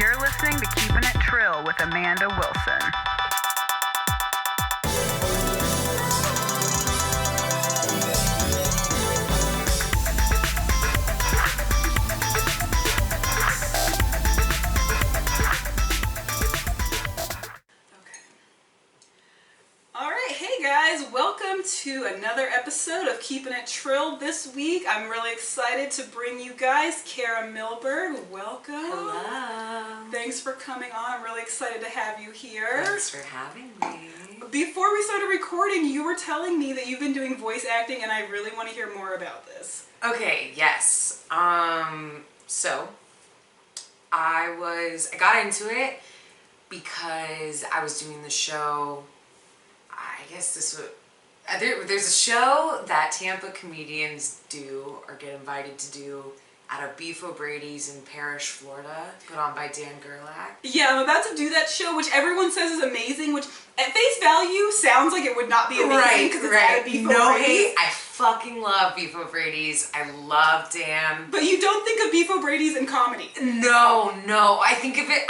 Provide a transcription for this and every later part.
You're listening to Keeping It Trill with Amanda Wilson. Welcome to another episode of Keeping It Trill. This week, I'm really excited to bring you guys Cara Millburg. Welcome. Hello. Thanks for coming on. I'm really excited to have you here. Thanks for having me. Before we started recording, you were telling me that you've been doing voice acting, and I really want to hear more about this. Okay, yes. So I got into it because I was doing the show. I guess this was. There's a show that Tampa comedians do or get invited to do out of Beef O'Brady's in Parrish, Florida, put on by Dan Gerlach. Yeah, I'm about to do that show, which everyone says is amazing, which at face value sounds like it would not be amazing because it's out of Beef O'Brady's. No hate, I fucking love Beef O'Brady's. I love Dan. But you don't think of Beef O'Brady's in comedy. No. I think of it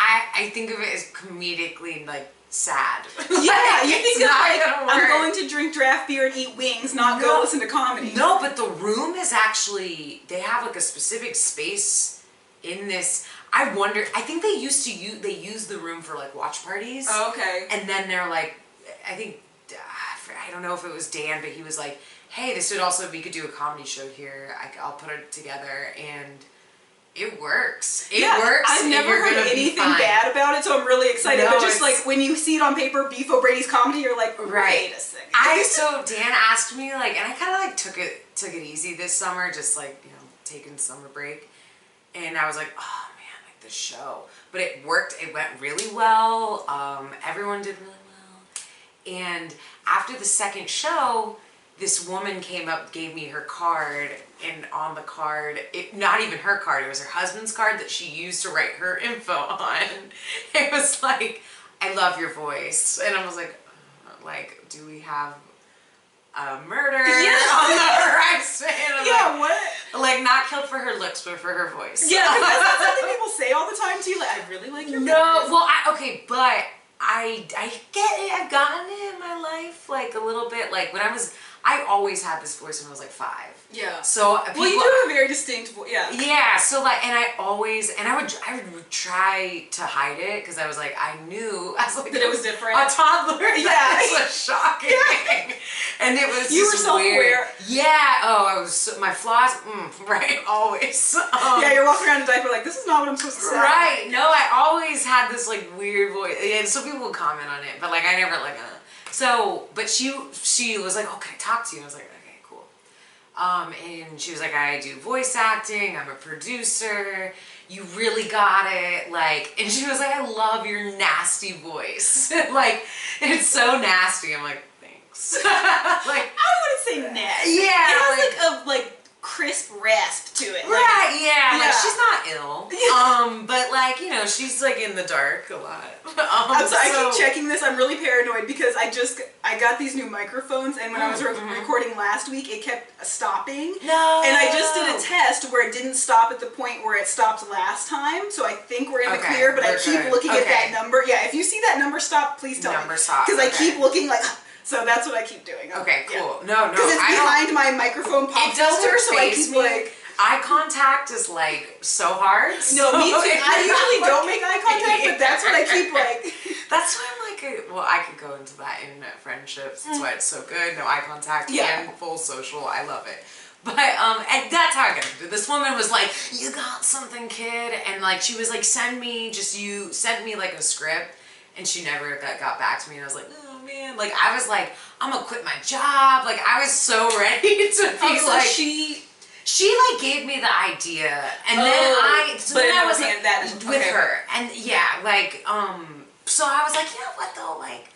as comedically like sad. Yeah, you think that like I'm going to drink draft beer and eat wings, not go listen to comedy. No, but the room is actually, they have like a specific space in this. I wonder, I think they use the room for like watch parties. Oh, okay. And then they're like, I think, I don't know if it was Dan, but he was like, hey, this would also, we could do a comedy show here. I'll put it together, and it works. It works. I've never heard anything bad about it, so I'm really excited. No, but just like when you see it on paper, Beef O'Brady's comedy, you're like, wait a second. So Dan asked me like, and I kind of like took it easy this summer, just like, you know, taking summer break, and I was like, oh man, like this show. But it worked. It went really well. Everyone did really well. And after the second show, this woman came up, gave me her card, and on the card, not even her card, it was her husband's card that she used to write her info on. It was like, I love your voice. And I was like, do we have a murder on the horizon? Yeah, what? Like, not killed for her looks, but for her voice. Yeah, because that's something people say all the time to you, like, I really like your voice. Well, but I get it. I've gotten it in my life, like, a little bit. Like, I always had this voice when I was like 5. Yeah. So you do have a very distinct voice. Yeah. Yeah. So like, and I would try to hide it because I was like, I knew I was like that it was different. A toddler. Yeah. It was shocking. Yeah. And it was you were self-aware. Yeah. Oh, I was my flaws. Right. Always. Yeah. You're walking around in a diaper like, this is not what I'm supposed to say. Right. No, I always had this like weird voice, and so people would comment on it, but like I never like. So, but she was like, oh, can I talk to you? And I was like, okay, cool. And she was like, I do voice acting. I'm a producer. You really got it. Like, and she was like, I love your nasty voice. Like, it's so nasty. I'm like, thanks. Like, I wouldn't say nasty. Yeah. It has like crisp rasp to it. Right, yeah. Like, she's not ill. But like, you know, she's like in the dark a lot. I keep checking this. I'm really paranoid because I got these new microphones, and when I was recording last week, it kept stopping. No. And I just did a test where it didn't stop at the point where it stopped last time, so I think we're in the clear, but I keep looking at that number. Yeah, if you see that number stop, please tell me. Number stop. Because I keep looking like... So that's what I keep doing. Okay, cool. Yeah. No. Because it's behind my microphone pop filter, so I keep like... Eye contact is like so hard. No, me too. I usually don't make eye contact, but that's what I keep like... That's why I'm like, well, I could go into that in friendships. That's why it's so good. No eye contact and full social. I love it. But, and that's how I got into it. This woman was like, you got something, kid. And like, she was like, send me like a script. And she never got back to me. And I was like, oh man. Like, I was like, I'm gonna quit my job. Like, I was so ready to be like. She like gave me the idea, and then I was like that with her, and yeah, like so I was like, you know what though, like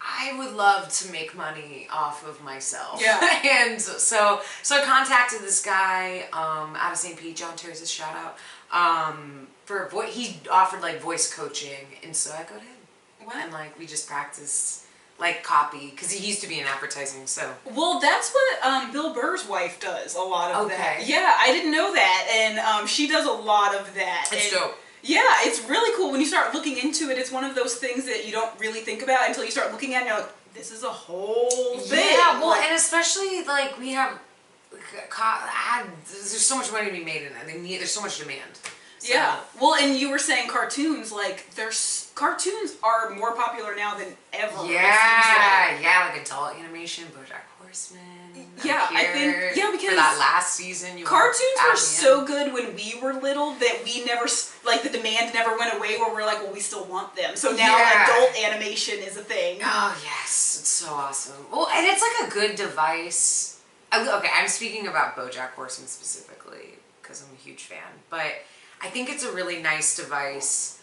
I would love to make money off of myself. Yeah. And so I contacted this guy out of St. Pete, John Terry's a shout out, for he offered like voice coaching, and so I go to him. What? And like we just practiced like copy, because he used to be in advertising, so. Well, that's what Bill Burr's wife does, a lot of that. Okay. Yeah, I didn't know that, and she does a lot of that. It's dope. Yeah, it's really cool when you start looking into it. It's one of those things that you don't really think about until you start looking at it and you're like, this is a whole thing. Yeah, well, like, and especially, like, we have, there's so much money to be made in it. There's so much demand. So. Yeah. Well, and you were saying cartoons, like, cartoons are more popular now than ever. Yeah, like adult animation, BoJack Horseman. Yeah, I think, because for that last season, cartoons were so good when we were little that we never, like, the demand never went away where we're like, well, we still want them. So now adult animation is a thing. Oh, yes. It's so awesome. Well, and it's like a good device. Okay, I'm speaking about BoJack Horseman specifically because I'm a huge fan, but I think it's a really nice device,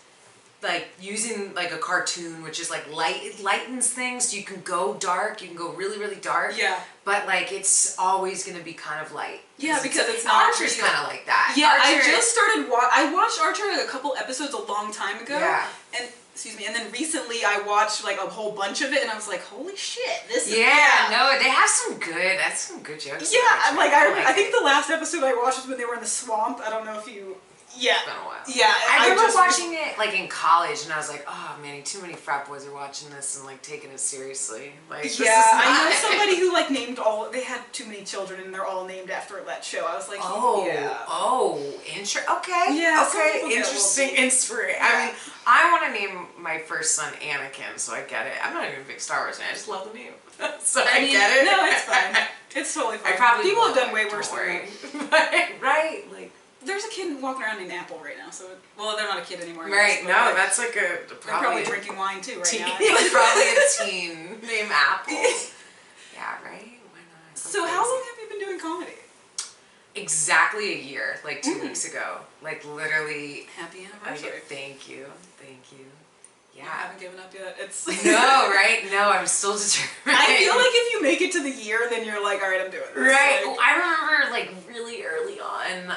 like using like a cartoon, which is like it lightens things. So you can go dark, you can go really, really dark. Yeah. But like it's always going to be kind of light. Yeah, because it's not Archer's kind of like that. Yeah, Archer, I just started. I watched Archer like a couple episodes a long time ago. Yeah. And excuse me, and then recently I watched like a whole bunch of it, and I was like, holy shit, this is no, they have some good. That's some good jokes. Yeah, I'm like I think the last episode I watched was when they were in the swamp. I don't know if you. Yeah. It's been a while. Yeah. I remember watching it like in college, and I was like, oh man, too many frat boys are watching this and like taking it seriously. Like, this is not... I know somebody who like named they had too many children and they're all named after that show. I was like, okay. Yeah, okay, interesting inspiration. Yeah. I mean, I want to name my first son Anakin, so I get it. I'm not even a big Star Wars fan. I just love the name, so I get it. No, it's fine. It's totally fine. People have done way worse than that. Right? Like. There's a kid walking around named Apple right now, so well, they're not a kid anymore. Right? No, that's like they're probably drinking wine too right now. Probably a teen named Apple. Yeah, right. Why not? So how long have you been doing comedy? Exactly a year, like 2 weeks ago. Like literally. Happy anniversary. Thank you. Yeah. You haven't given up yet. It's no, right? No, I'm still determined. I feel like if you make it to the year, then you're like, all right, I'm doing this. Right. Like, well, I remember like really early on,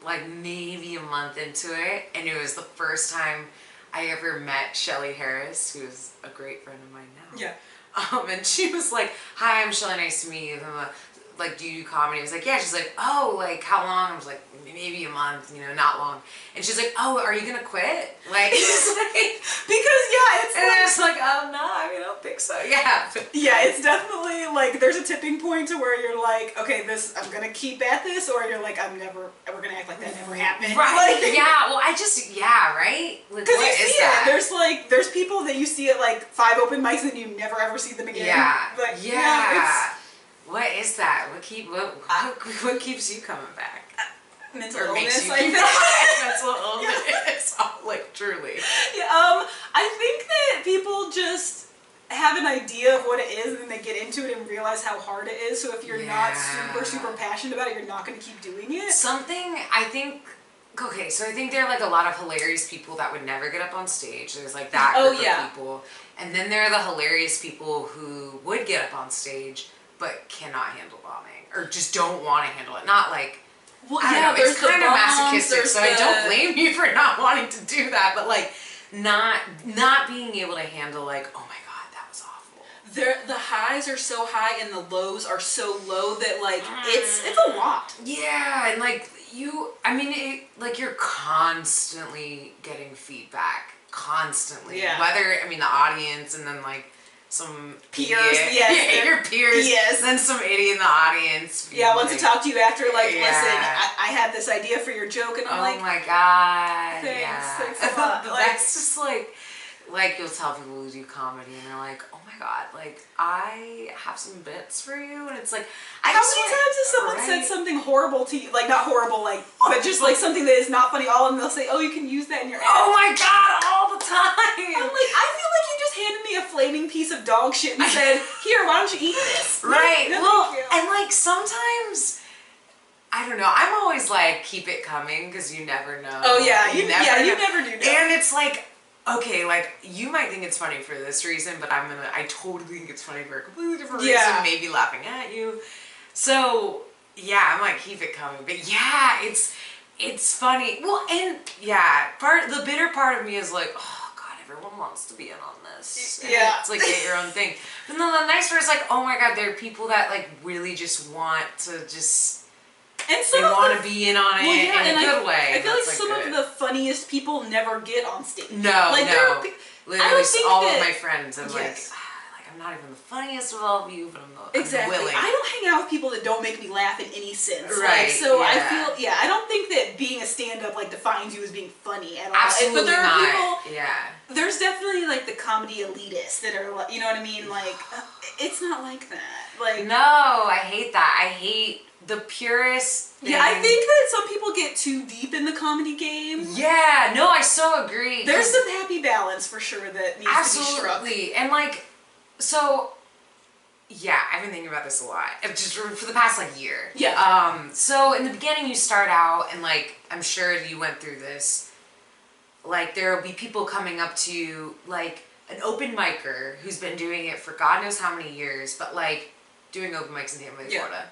like maybe a month into it, and it was the first time I ever met Shelly Harris, who's a great friend of mine now. Yeah. And she was like, "Hi, I'm Shelly. Nice to meet you. Like, do you do comedy?" I was like, "Yeah." She's like, "Oh, like how long?" I was like, "Maybe a month, not long." And she's like, "Oh, are you gonna quit?" Like, because it's. And I was like, "Oh no, I don't think so." Yeah. Yeah, it's definitely like there's a tipping point to where you're like, okay, I'm gonna keep at this, or you're like, we're gonna act like that never happened. Right. Like, yeah. Well, right. Like, because what you is see that? there's people that you see at like 5 open mics and you never ever see them again. Yeah. But yeah. What is that? What keeps you coming back? Mental or illness, makes you I think. mental illness. Like truly. Yeah, I think that people just have an idea of what it is and then they get into it and realize how hard it is. So if you're not super passionate about it, you're not going to keep doing it. I think there are like a lot of hilarious people that would never get up on stage. There's like that group of people. And then there are the hilarious people who would get up on stage but cannot handle bombing or just don't want to handle it. Not like, I don't know, it's kind of masochistic, so I don't blame you for not wanting to do that, but like not being able to handle like, oh my god, that was awful. The highs are so high and the lows are so low that like it's a lot. Yeah, and like you're constantly getting feedback, constantly. Yeah. Whether, the audience and then like some peers, idiot, your peers, then some idiot in the audience. Yeah, wants to talk to you after, like, listen, I had this idea for your joke, and I'm like, oh my god, thanks a lot. That's just like you'll tell people who do comedy, and they're like, oh my god, like I have some bits for you, and it's like, how many times has someone said something horrible to you, like not horrible, like, but just like something that is not funny, all of them, they'll say, oh, you can use that in your act. Oh my god, all the time. I'm like, I feel like you just handed me a flaming piece of dog shit and said, here, why don't you eat this? Right. No, well, and like sometimes, I don't know, I'm always like, keep it coming, because you never know. Oh yeah, you never do know. And it's like, okay, like, you might think it's funny for this reason, but I totally think it's funny for a completely different reason, maybe laughing at you. So, yeah, I'm like, keep it coming. But yeah, it's funny. Well, and yeah, the bitter part of me is like, oh god, everyone wants to be in on this. And it's like, get your own thing. But then the nice part is like, oh my god, there are people that like really just want to just And they want to be in on it in a good way. I feel like some of the funniest people never get on stage. No, like, no. Literally, all of my friends, I'm yes. I'm not even the funniest of all of you, but I'm exactly. willing. I don't hang out with people that don't make me laugh in any sense. Right. So I feel, I don't think that being a stand-up defines you as being funny at all. Absolutely but there are not. people, yeah. There's definitely the comedy elitists that are, you know what I mean? It's not like that. No, I hate that. I hate the purest thing. Yeah, I think that some people get too deep in the comedy game. Yeah, no, I so agree. There's some happy balance for sure that needs to be struck. Absolutely. And so, yeah, I've been thinking about this a lot. Just for the past year. Yeah. So in the beginning you start out and I'm sure you went through this. There will be people coming up to you, an open micer who's been doing it for God knows how many years, but doing open mics in Tampa, Florida.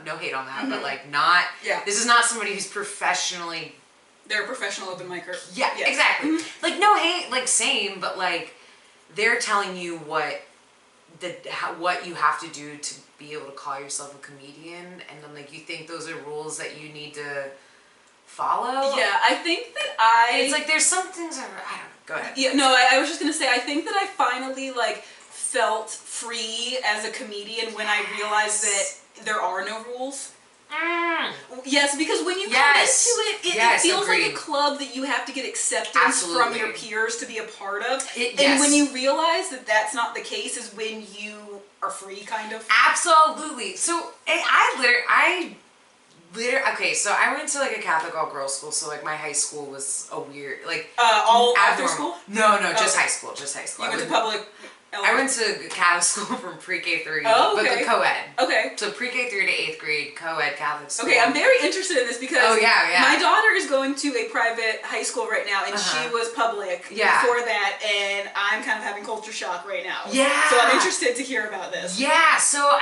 No hate on that, but not. Yeah. This is not somebody who's professionally. They're a professional open micer. Yeah, yes. exactly. Mm-hmm. No hate, same, but they're telling you what you have to do to be able to call yourself a comedian, and then you think those are rules that you need to follow. Yeah, I think that it's there's some things I don't know. Go ahead. Yeah, no, I was just gonna say I think that I finally felt free as a comedian when I realized that there are no rules. Yes, because when you come into it feels agreed. like a club that you have to get acceptance from your peers to be a part of. And when you realize that that's not the case is when you are free, kind of. Absolutely. So okay, so I went to a Catholic all-girls school, so my high school was a weird all after school? No, just high school, You went to public. I went to Catholic school from pre-K through, but the co-ed. Okay. So pre-K through to 8th grade, co-ed Catholic school. Okay, I'm very interested in this because my daughter is going to a private high school right now, and she was public before that, and I'm kind of having culture shock right now. Yeah. So I'm interested to hear about this. Yeah, so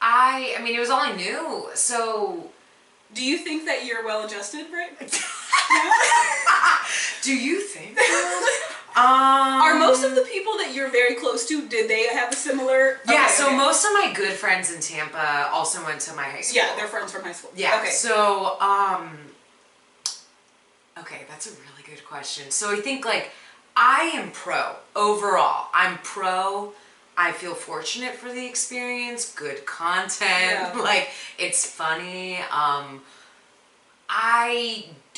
it was all I knew, so... Do you think that you're well-adjusted, right? Do you think? Are most of the people that you're very close to, did they have a similar... Yeah, most of my good friends in Tampa also went to my high school. Yeah, they're friends from high school. Yeah, okay. So, okay, that's a really good question. So I think, I am pro, overall. I'm pro... I feel fortunate for the experience, good content, it's funny.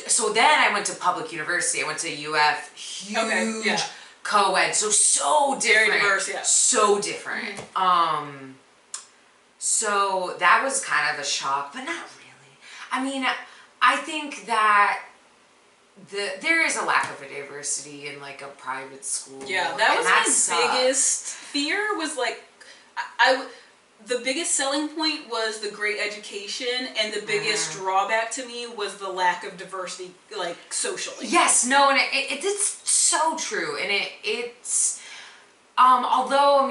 So then I went to public university. I went to UF, huge co-ed, so different. Very diverse, yeah. So different. Mm-hmm. So that was kind of a shock, but not really. I think that there is a lack of a diversity in a private school. Yeah, that was my biggest fear was the biggest selling point was the great education, and the biggest drawback to me was the lack of diversity socially. Yes, no, and it's so true, and it's although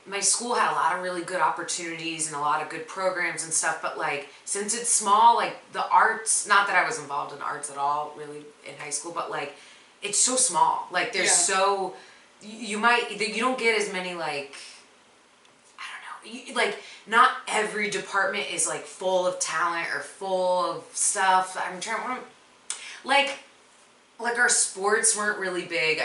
my school had a lot of really good opportunities and a lot of good programs and stuff, but since it's small, the arts, not that I was involved in arts at all really in high school, but it's so small. There's so you don't get as many not every department is full of talent or full of stuff. I'm trying our sports weren't really big.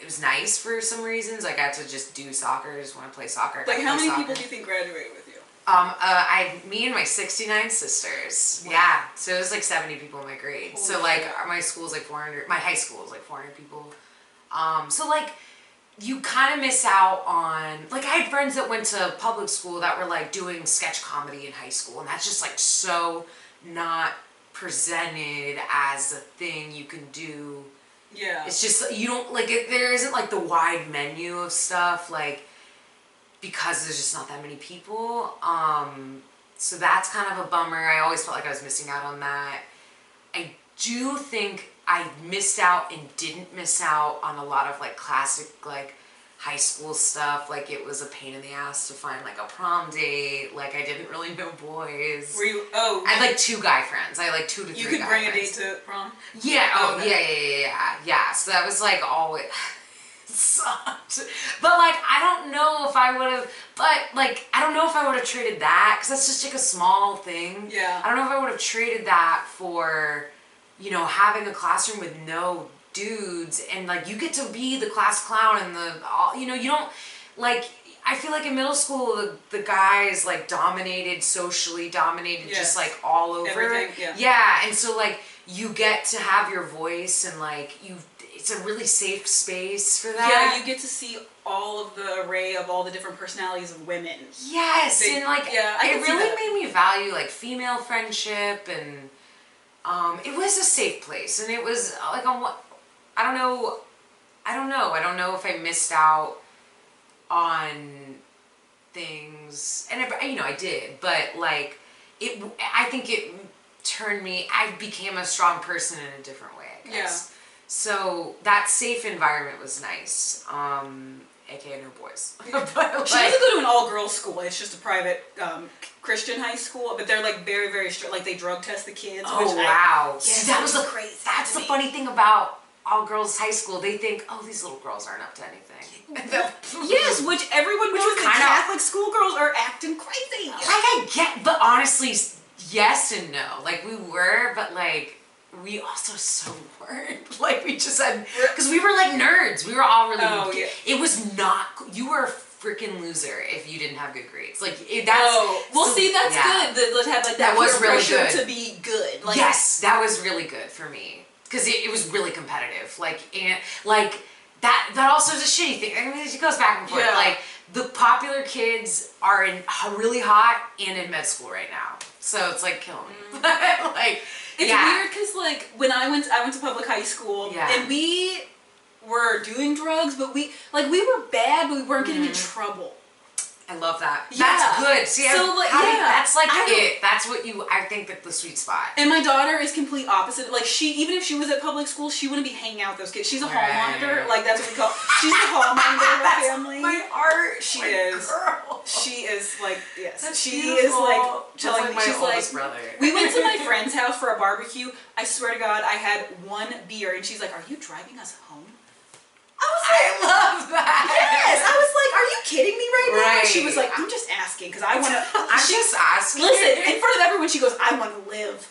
It was nice for some reasons. I got to just do soccer. I just want to play soccer. How many people do you think graduated with you? Me and my 69 sisters. Wow. Yeah. So it was 70 people in my grade. Holy so my school's 400. My high school is 400 people. So you kind of miss out on I had friends that went to public school that were doing sketch comedy in high school, and that's just so not presented as a thing you can do. Yeah. It's just you don't there isn't the wide menu of stuff because there's just not that many people. So that's kind of a bummer. I always felt I was missing out on that. I do think I missed out and didn't miss out on a lot of classic high school stuff. It was a pain in the ass to find a prom date. I didn't really know boys. Were you? I had 2 guy friends. I had 2 to 3 guy friends. You could bring a date to prom? Yeah. Oh, okay. Yeah. So that was always. sucked. But like, I don't know if I would have. But like, I don't know if I would have traded that because that's just like a small thing. Yeah. I don't know if I would have traded that for, you know, having a classroom with no dudes and like you get to be the class clown and the all. You know, you don't like. I feel like in middle school, the guys like socially dominated, Yes. just like all over. Everything, yeah. Yeah, and so like you get to have your voice and like it's a really safe space for that. Yeah, you get to see all of the array of all the different personalities of women. Yes, and like I it really made me value like female friendship and it was a safe place and it was like I don't know if I missed out on things and you know I did, but like I think it turned me, I became a strong person in a different way, I guess. Yeah. So that safe environment was nice, aka no boys. But, like, she doesn't go to an all-girls school. It's just a private Christian high school, but they're like very, very strict. Like they drug test the kids. Oh wow! Yes, that was crazy. That's the funny thing about all-girls high school. They think, oh, these little girls aren't up to anything. Yes, which everyone knows the Catholic schoolgirls are acting crazy. Like I get, but honestly, yes and no. Like we were, but like we also so weren't. Like we just had, because we were like nerds. We were all really. Oh yeah. It was not. You were a freaking loser if you didn't have good grades. Like that's. Oh, well, so, see, that's good. Let's have like that was really pressure good to be good. Like, yes, that was really good for me because it was really competitive. Like and like. That also is a shitty thing. I mean, it goes back and forth. Yeah. Like, the popular kids are in really hot and in med school right now. So it's like killing me. Like, it's weird because like when I went to public high school and we were doing drugs, but we were bad, but we weren't getting in trouble. I love that. Yeah. That's good. See, so like, that's like it. That's what I think that the sweet spot. And my daughter is complete opposite. Like even if she was at public school, she wouldn't be hanging out with those kids. She's a hall monitor. Like that's what we call. She's the hall monitor of the family. My art. She my is. Girl. She is like yes. That's she beautiful. is like telling me. She's She's like brother. We went to my friend's house for a barbecue. I swear to God, I had one beer, and she's like, "Are you driving us home?" I love that. Yes, I was like, "Are you kidding me right now?" Right. She was like, "I'm just asking because I want to." I'm just asking. Listen, in front of everyone, she goes, "I want to live."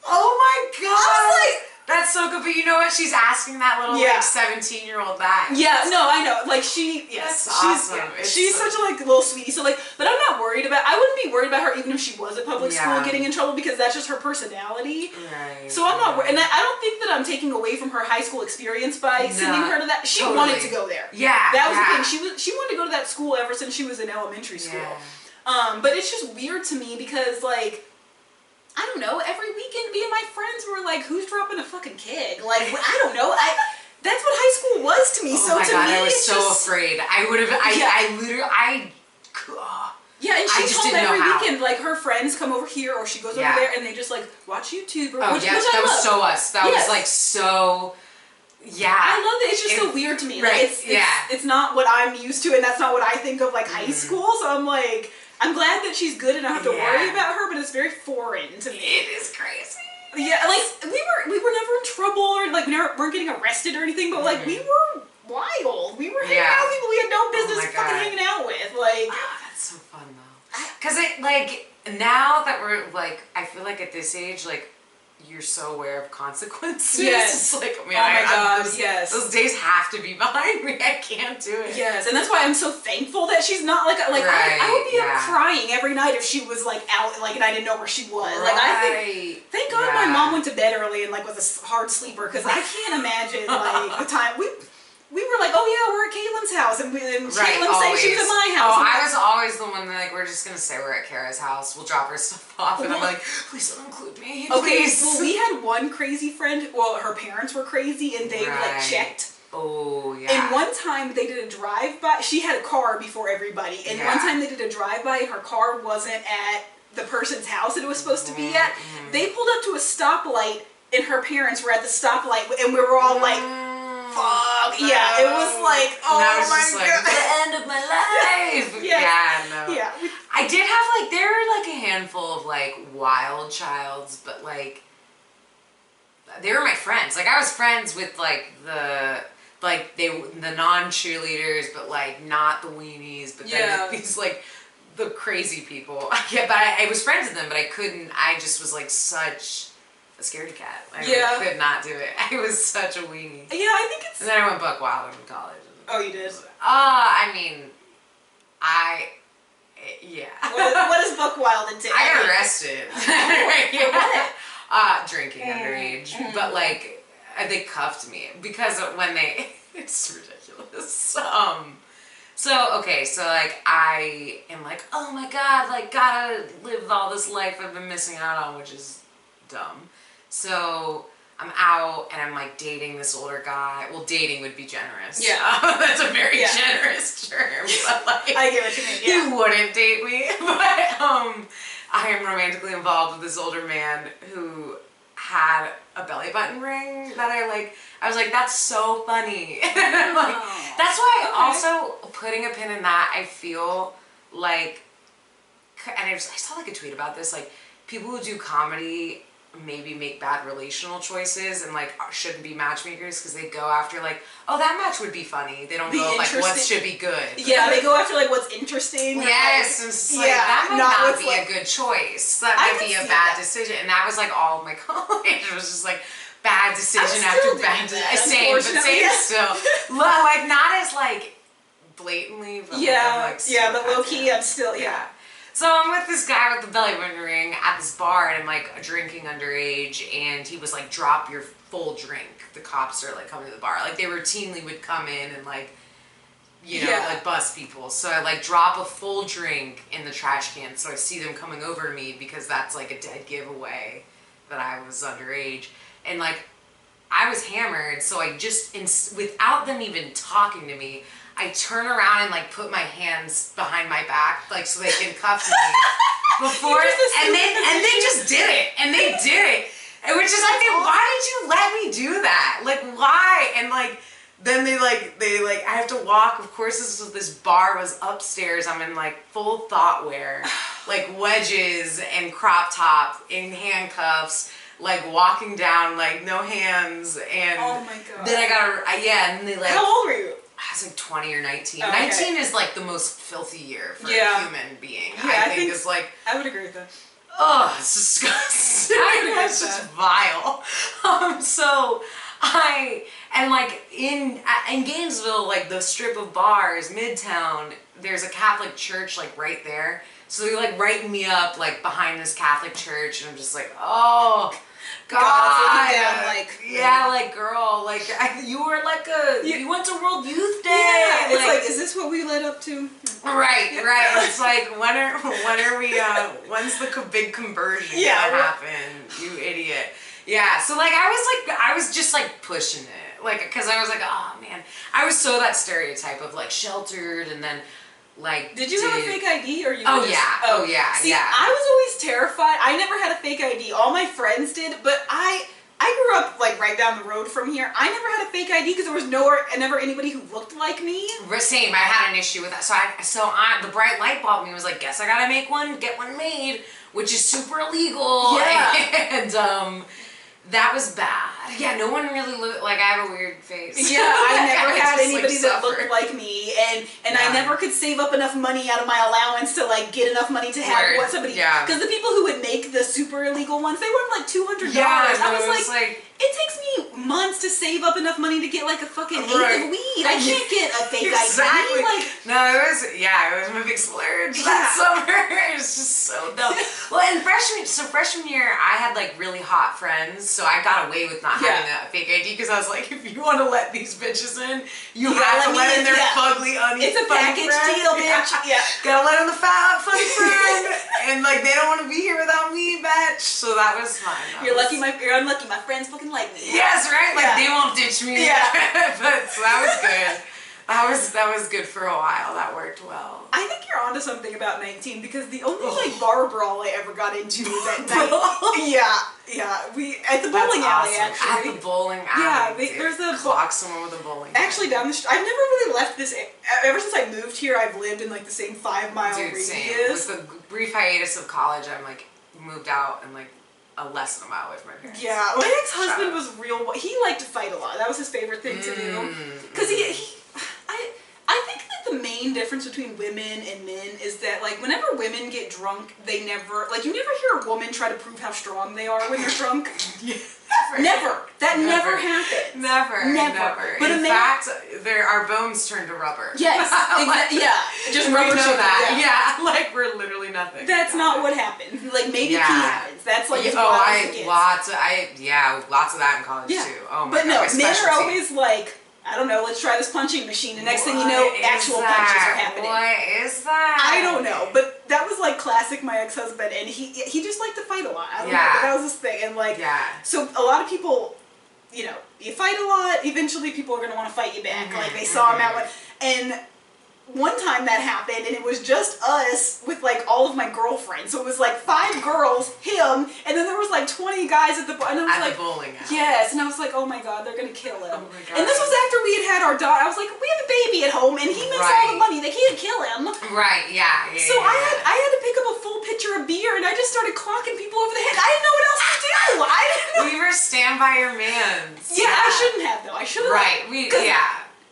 Oh my God! I was like, that's so good. But you know what? She's asking that little like 17-year-old back. Yeah, no, I know. Like she's That's awesome. She's such a like little sweetie. So like, but I'm not worried about. I wouldn't be worried about her even if she was at public school getting in trouble because that's just her personality. Right. So I'm not worried, and I don't think that I'm taking away from her high school experience by sending her to that. She wanted to go there. Yeah. That was the thing. She wanted to go to that school ever since she was in elementary school. Yeah. But it's just weird to me because like. I don't know, every weekend me and my friends were like, who's dropping a fucking keg? Like, I don't know. That's what high school was to me. Oh so my to God, me, I was it's so just, afraid. I would have, yeah, and she just told didn't know every how. weekend, like, her friends come over here or she goes over there and they just, like, watch YouTube. Or, which that I was love. so us. That was, like, so, I love it. It's just so weird to me. Right, Like, it's not what I'm used to and that's not what I think of, like, high school. So I'm like, I'm glad that she's good and I don't have to worry about her, but it's very foreign to me. It is crazy. Yeah, like we were never in trouble or like we weren't getting arrested or anything, but like we were wild. We were hanging out with people we had no business fucking hanging out with. Like, that's so fun though. Cause it like now that we're like, I feel like at this age, like you're so aware of consequences. Yes. It's like, man, oh my God, yes. Those days have to be behind me. I can't do it. Yes, and that's why I'm so thankful that she's not like I would be up crying every night if she was like out like and I didn't know where she was. Like I thank God my mom went to bed early and like was a hard sleeper because I can't imagine like the time we were like, oh yeah, we're at Caitlin's house, and Caitlin saying she was at my house. Oh, I was always the one that like, we're just gonna say we're at Cara's house. We'll drop her stuff off, and I'm like, please don't include me. Please. Well, we had one crazy friend. Well, her parents were crazy, and they like checked. Oh yeah. And one time they did a drive-by. She had a car before everybody, and one time they did a drive-by, and her car wasn't at the person's house that it was supposed to be at. They pulled up to a stoplight, and her parents were at the stoplight, and we were all like. Fuck. No. Yeah, it was like, oh my God. Like, the end of my life. Yeah. I did have like, there were like a handful of like wild childs, but like, they were my friends. Like I was friends with like like the non-cheerleaders, but like not the weenies, but then these like the crazy people. Yeah, but I was friends with them, but I couldn't. I just was like such a scaredy cat. I could not do it. I was such a weenie. Yeah, I think it's. And then I went buck wild in college. Oh, you did? I mean, yeah. What does buck wild entail? I got arrested. For what? Drinking underage. But like, they cuffed me because when they, it's ridiculous. So like I am like, oh my God, like gotta live all this life I've been missing out on, which is dumb. So I'm out and I'm like dating this older guy. Well, dating would be generous. Yeah. That's a very generous term. But like, I get what you mean. Yeah. He wouldn't date me. But I am romantically involved with this older man who had a belly button ring that I was like, that's so funny. And I'm like, that's why also putting a pin in that, I feel like, and I saw like a tweet about this, like people who do comedy maybe make bad relational choices and like shouldn't be matchmakers because they go after like, oh, that match would be funny. They don't go like what should be good. Yeah, they go after like what's interesting. Yes, like, it's like that might not be a good choice. That might be a bad decision. And that was like all of my college. It was just like bad decision after bad decision. Same still. Like not as like blatantly, but but low key I'm still So I'm with this guy with the belly button ring at this bar, and I'm like drinking underage, and he was like, drop your full drink. The cops are like coming to the bar. Like they routinely would come in and like, you know, like bust people. So I like drop a full drink in the trash can. So I see them coming over to me because that's like a dead giveaway that I was underage. And like, I was hammered. So I just, without them even talking to me, I turn around and like put my hands behind my back, like so they can cuff me before, and they just did it, and they did it, and which is like, why did you let me do that? Like why? And like then they I have to walk. Of course, this bar was upstairs. I'm in like full thought wear, like wedges and crop top in handcuffs. Like walking down, like no hands, and oh my God. Then I got and they like. How old were you? I was like 20 or 19. Oh, okay. 19 is like the most filthy year for a human being. I think it's like. I would agree with that. Oh, it's disgusting. I would agree with It's just vile. And like in Gainesville, like the strip of bars, Midtown, there's a Catholic church like right there. So they like write me up like behind this Catholic church, and I'm just like, oh. God, down, like like girl, like you were like you went to World Youth Day. Yeah, it's like, is this what we led up to? Right. It's like when are we? When's the big conversion gonna happen? You idiot. Yeah. So like I was just like pushing it, like because I was like, oh man, I was so that stereotype of like sheltered and then. Like, did you have a fake ID or you? Oh yeah. See, I was always terrified. I never had a fake ID. All my friends did, but I grew up like right down the road from here. I never had a fake ID because there was never anybody who looked like me. Same. I had an issue with that. So the bright light bulb me was like, guess I gotta get one made, which is super illegal. Yeah. And that was bad. Yeah, no one really looked like I have a weird face. Yeah, I never had anybody that looked like me, and I never could save up enough money out of my allowance to like get enough money to have what somebody. Because the people who would make the super illegal ones, they were like $200. I was like, it takes me months to save up enough money to get like a fucking eighth of weed. I can't get a fake ID. Like, no, it was my big splurge that summer. It was just so dumb. Well, and freshman year, I had like really hot friends, so I got away with not having a fake ID because I was like, if you want to let these bitches in, you have to let in their fugly, it's a package deal, bitch. Yeah. Gotta let in the funny friend, and like they don't want to be here without me, bitch. So that was fun. You're unlucky. My friends fucking like me. Yes, right. Like they won't ditch me. Yeah. But so that was good. That was good for a while. That worked well. I think you're onto something about 19 because the only like bar brawl I ever got into was at night. We at the bowling alley actually. At the bowling alley. Yeah, there's a clock someone with a bowling. Actually, down the street. I've never really left this. Ever since I moved here, I've lived in like the same 5 mile radius. Same. With the brief hiatus of college, I'm like moved out and like less than a mile away from my parents. Yeah, my ex-husband was real. He liked to fight a lot. That was his favorite thing to do. Because I think that the main difference between women and men is that, like, whenever women get drunk, they never, like, you never hear a woman try to prove how strong they are when they're drunk. Never. That never happens. Never. But in fact, our bones turn to rubber. Yes, exactly. Yeah, just rubber. We know chicken, that. Yeah. Like we're literally nothing. That's not what happens. Like maybe pee happens. That's like lots of that in college too. Oh my But God, no, my men are specialty. always like, I don't know, let's try this punching machine. The next thing you know, actual punches are happening. What is that? I don't know, but that was like classic my ex-husband, and he just liked to fight a lot. I don't know, but that was his thing. And like, so a lot of people, you know, you fight a lot, eventually people are going to want to fight you back. Like they saw him at one, and one time that happened, and it was just us with like all of my girlfriends. So it was like 5 girls, him, and then there was like 20 guys at the and I was like, the bowling alley. Yes, and I was like, oh my God, they're gonna kill him. Oh my God. And this was after we had our daughter. I was like, we have a baby at home, and he makes all the money. They can't kill him. Right? Yeah. So I had to pick up a full pitcher of beer, and I just started clocking people over the head. I didn't know what else to do. I didn't know. We were stand by your mans. Yeah, I shouldn't have though. I should have. Right.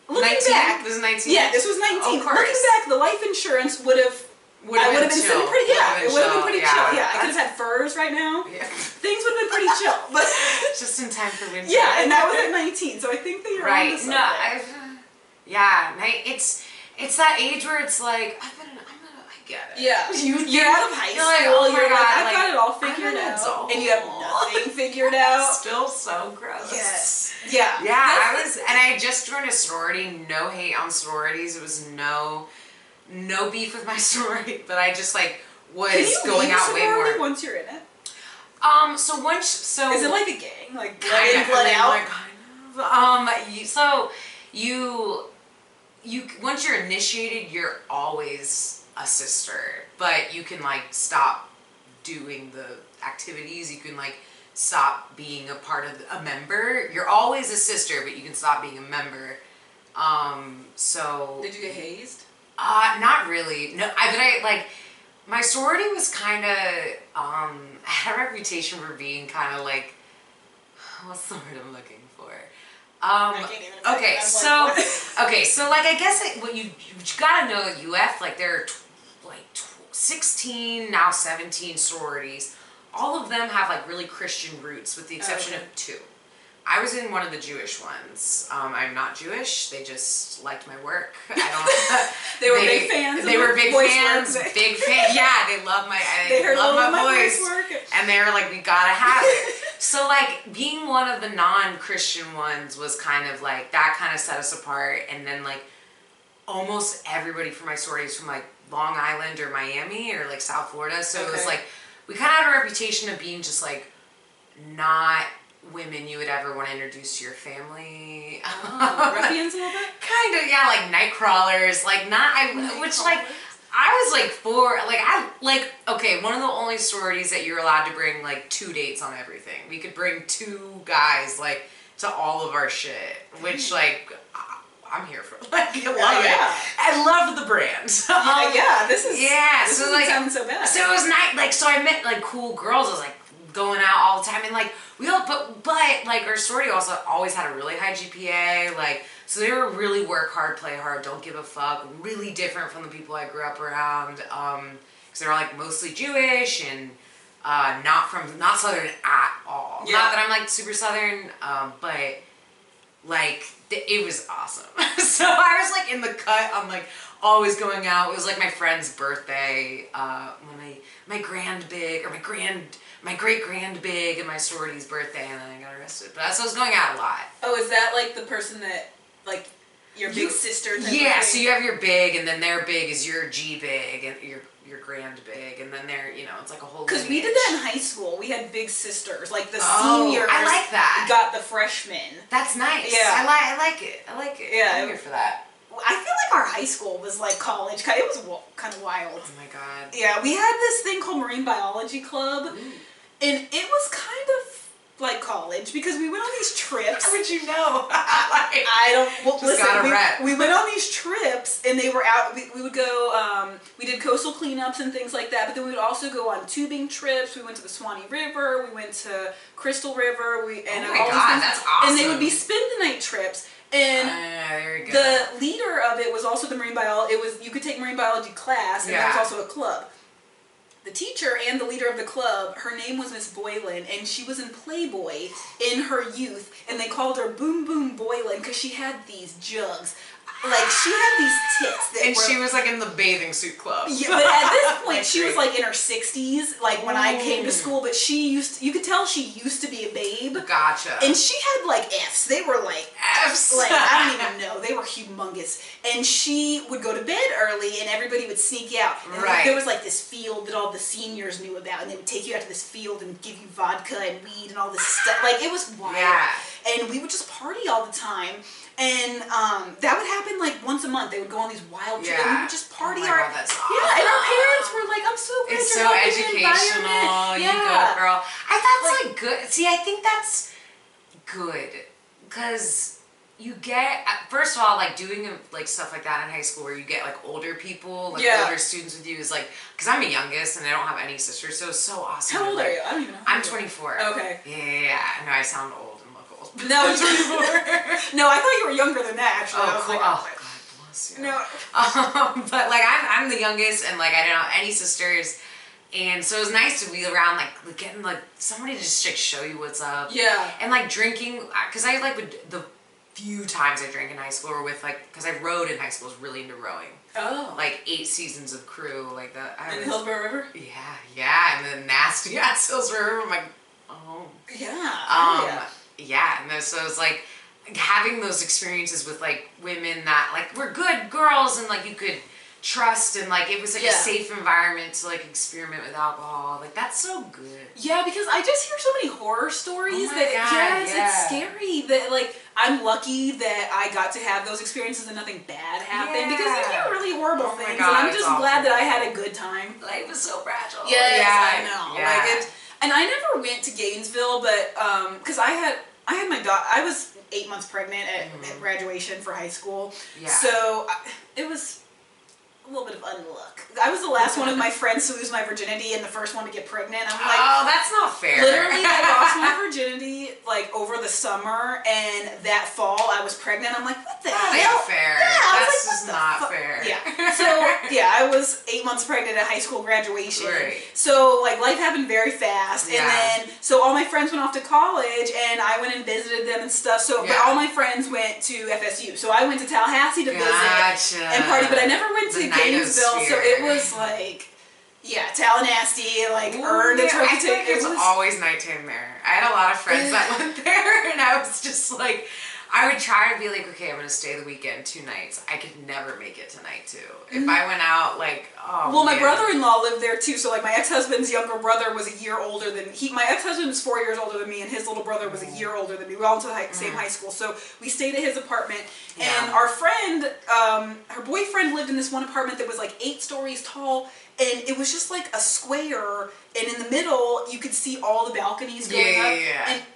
Looking 19? back, This is 19? Yeah, this was 19. Of course. Looking back, the life insurance would have been sitting pretty. Yeah, it would have been pretty chill. Yeah, I could have had furs right now. Yeah. Things would have been pretty chill, but just in time for winter. Yeah, and that was at 19, so I think that you're on to something. It's that age where it's like I get it. Yeah, you're out of high school. You're like, I've got it all figured out, and you have nothing figured out. Still so gross. Yes. Yeah. Yeah, I just joined a sorority. No hate on sororities. It was no beef with my sorority, but I just like was going out way more. Once you're in it. So is it like a gang? Like blood in, blood out? Kind of. You once you're initiated, you're always a sister, but you can like stop doing the activities. You can like stop being a part of a member. You're always a sister, but you can stop being a member. So did you get hazed? Not really. No, I like my sorority was kind of had a reputation for being kind of like, what's the word I'm looking for? Okay, so like I guess what you gotta know at UF, like there are 16 now 17 sororities. All of them have like really Christian roots, with the exception of 2. I was in one of the Jewish ones. I'm not Jewish. They just liked my work. They were big fans. They were big fans. Big fan. Yeah, they love my. They love my voice. And they were like, we gotta have it. So like being one of the non-Christian ones was kind of like that. Kind of set us apart. And then like almost everybody from my sorority is from like Long Island or Miami or like South Florida. So it was like we kind of had a reputation of being just like not women you would ever want to introduce to your family. Ruffians a little bit? Kind of, yeah, like night crawlers, like which like, I was like okay, one of the only sororities that you're allowed to bring like 2 dates on everything. We could bring 2 guys like to all of our shit, which like, I'm here for like, I love it. I love the brand. This sounds so bad. So it was nice, like, so I met like cool girls. I was like going out all the time, and like we all, but like our sorority also always had a really high GPA, like, so they were really work hard, play hard, don't give a fuck. Really different from the people I grew up around, because they were like mostly Jewish and not Southern at all. Yeah. Not that I'm like super Southern, but like it was awesome. So I was like in the cut. I'm like always going out. It was like my friend's birthday, when my great grand big and my sorority's birthday, and then I got arrested. But so I was going out a lot. Oh, is that like the person that like your big sister? Yeah. So you have your big, and then their big is your G big, and your grand big, and then they're, it's like a whole. Because we did that in high school. We had big sisters, like the seniors. I like that. Got the freshmen. That's nice. Yeah. I like it. Yeah. I'm here for that. I feel like our high school was like college. It was kind of wild. Oh my God. Yeah, we had this thing called Marine Biology Club, and it was kind of like college because we went on these trips. How would you know? I don't. Well, just listen, we went on these trips, and they were out. We would go. We did coastal cleanups and things like that. But then we would also go on tubing trips. We went to the Swanee River. We went to Crystal River. Oh my God, that's awesome. And they would be spend the night trips. And there you go. the leader of it was also the marine biology. You could take marine biology class, and there was also a club. The teacher and the leader of the club, her name was Miss Boylan, and she was in Playboy in her youth, and they called her Boom Boom Boylan because she had these jugs. Like, she had these tits. And she was like in the bathing suit club. Yeah, but at this point, she was like in her 60s, like when I came to school, but you could tell she used to be a babe. Gotcha. And she had like Fs. They were like Fs. Like, I don't even know. They were humongous. And she would go to bed early and everybody would sneak out. And there was like this field that all the seniors knew about, and they would take you out to this field and give you vodka and weed and all this stuff. Like, it was wild. Yeah. And we would just party all the time. And that would happen like once a month. They would go on these wild trips, and we would just party. Oh my God, that's awesome. Yeah, and our parents were like, "I'm so glad it's you're so helping educational. the environment." You go, girl. That's like good. See, I think that's good because you get, first of all, like doing like stuff like that in high school where you get like older people, like older students with you is like, because I'm the youngest and I don't have any sisters, so it's so awesome. How old are you? I don't even know. I'm 24. Okay. Yeah. I know I sound old. No, 24. No, I thought you were younger than that, actually. Oh, I was cool. like, God bless you. No. But like I'm the youngest, and like I didn't have any sisters, and so it was nice to be around like getting like somebody to just like show you what's up. Yeah. And like drinking, because I like the few times I drank in high school were with like, because I rowed in high school, I was really into rowing. Oh. Like 8 seasons of crew, like that. In the Hillsborough River? Yeah, and the nasty ass Hillsborough River. I'm like, oh. Yeah. Yeah, and so it's like having those experiences with like women that like were good girls and like you could trust, and like it was like a safe environment to like experiment with alcohol. Like, that's so good. Yeah, because I just hear so many horror stories it's scary that like I'm lucky that I got to have those experiences and nothing bad happened because they do really horrible things, and I'm just glad that I had a good time. Life was so fragile. Yes, I know. Yeah. Like and I never went to Gainesville, but because I had my daughter. I was 8 months pregnant at graduation for high school. Yeah. So it was a little bit of unluck. I was the last one of my friends to lose my virginity and the first one to get pregnant. I'm like, oh, that's not fair. Literally, I lost my virginity like over the summer, and that fall I was pregnant. I'm like, what the hell? That's not fair. Yeah, that's just not fair. Yeah. So yeah, I was 8 months pregnant at high school graduation. Right. So like life happened very fast, and then so all my friends went off to college, and I went and visited them and stuff. So but all my friends went to FSU, so I went to Tallahassee to visit and party, but I never went to Gainesville, so it was like, Tallahassee, like, earned its reputation. I feel like it was always nighttime there. I had a lot of friends that went there, and I was just like, I would try to be like, okay, I'm going to stay the weekend 2 nights. I could never make it tonight, too. If I went out, like, my brother-in-law lived there, too, so, like, my ex-husband's younger brother was a year older than, my ex-husband was 4 years older than me, and his little brother was a year older than me. We all went to the same high school, so we stayed at his apartment, and our friend, her boyfriend lived in this one apartment that was, like, 8 stories tall, and it was just like a square, and in the middle you could see all the balconies going up.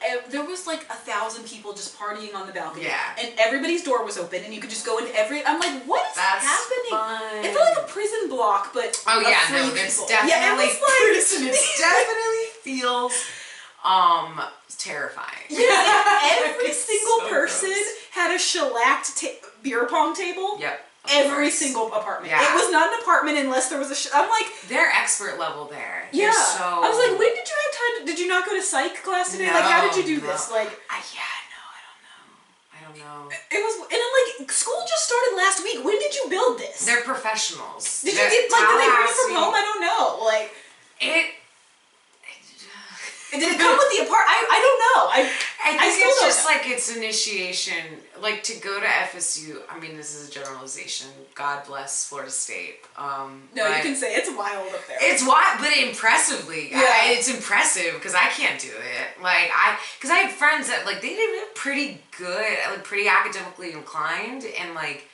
And there was like 1,000 people just partying on the balcony. And everybody's door was open, and you could just go into I'm like, what is happening? Fun. It felt like a prison block, but there's definitely prison. It definitely feels terrifying. Every single person had a shellacked beer pong table. Every single apartment. It was not an apartment unless there was I'm like, they're expert level there. Yeah. I was like, when did you have time did you not go to psych class today? Like, how did you do this? Like, I don't know. It was, and I'm like, school just started last week. When did you build this? They're professionals. Did you get, like, did they bring it from home? I don't know. Like, did it come with the apartment? I don't know. I think it's just like it's initiation. Like, to go to FSU, I mean, this is a generalization. God bless Florida State. No, you can say it's wild up there. It's wild, but impressively. It's impressive because I can't do it. Like, because I had friends that, like, they did pretty good, like, pretty academically inclined, and, like,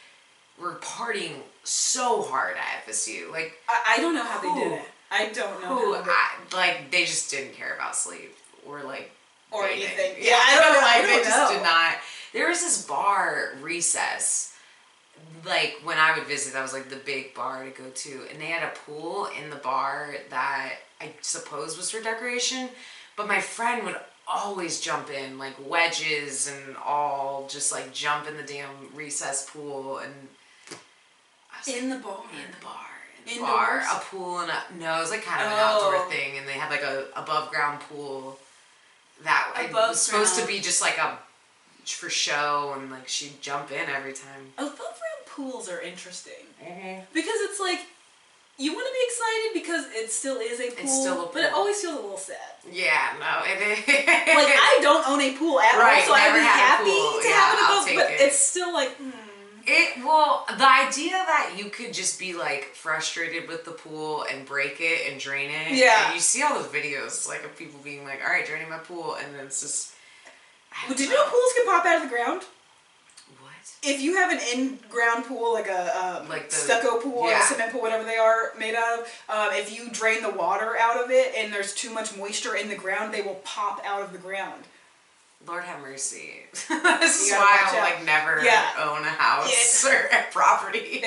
were partying so hard at FSU. Like, I don't know how they did it. I don't know. Like, they just didn't care about sleep or like or dating. anything. Yeah, I don't know. They just did not. There was this bar, Recess, like when I would visit, that was like the big bar to go to, and they had a pool in the bar that I suppose was for decoration, but my friend would always jump in, like wedges and all, just like jump in the damn recess pool, and In the bar. Indoors? A pool and no, it was like kind of an outdoor thing, and they had like a above ground pool that was supposed to be just like a for show, and like she'd jump in every time. Above ground pools are interesting Mm-hmm. because it's like you want to be excited because it still is a pool, It's still a pool. but it always feels a little sad. Yeah, no, it is. Like I don't own a pool at all, so I'd be happy to have an above, but it's still like. The idea that you could just be like frustrated with the pool and break it and drain it. Yeah. And you see all those videos like of people being like, all right, draining my pool, and then it's just. Did you know pools can pop out of the ground? What? If you have an in-ground pool, like a stucco pool or a cement pool, whatever they are made out of, if you drain the water out of it and there's too much moisture in the ground, they will pop out of the ground. Lord have mercy. This is why I'll like never own a house or a property.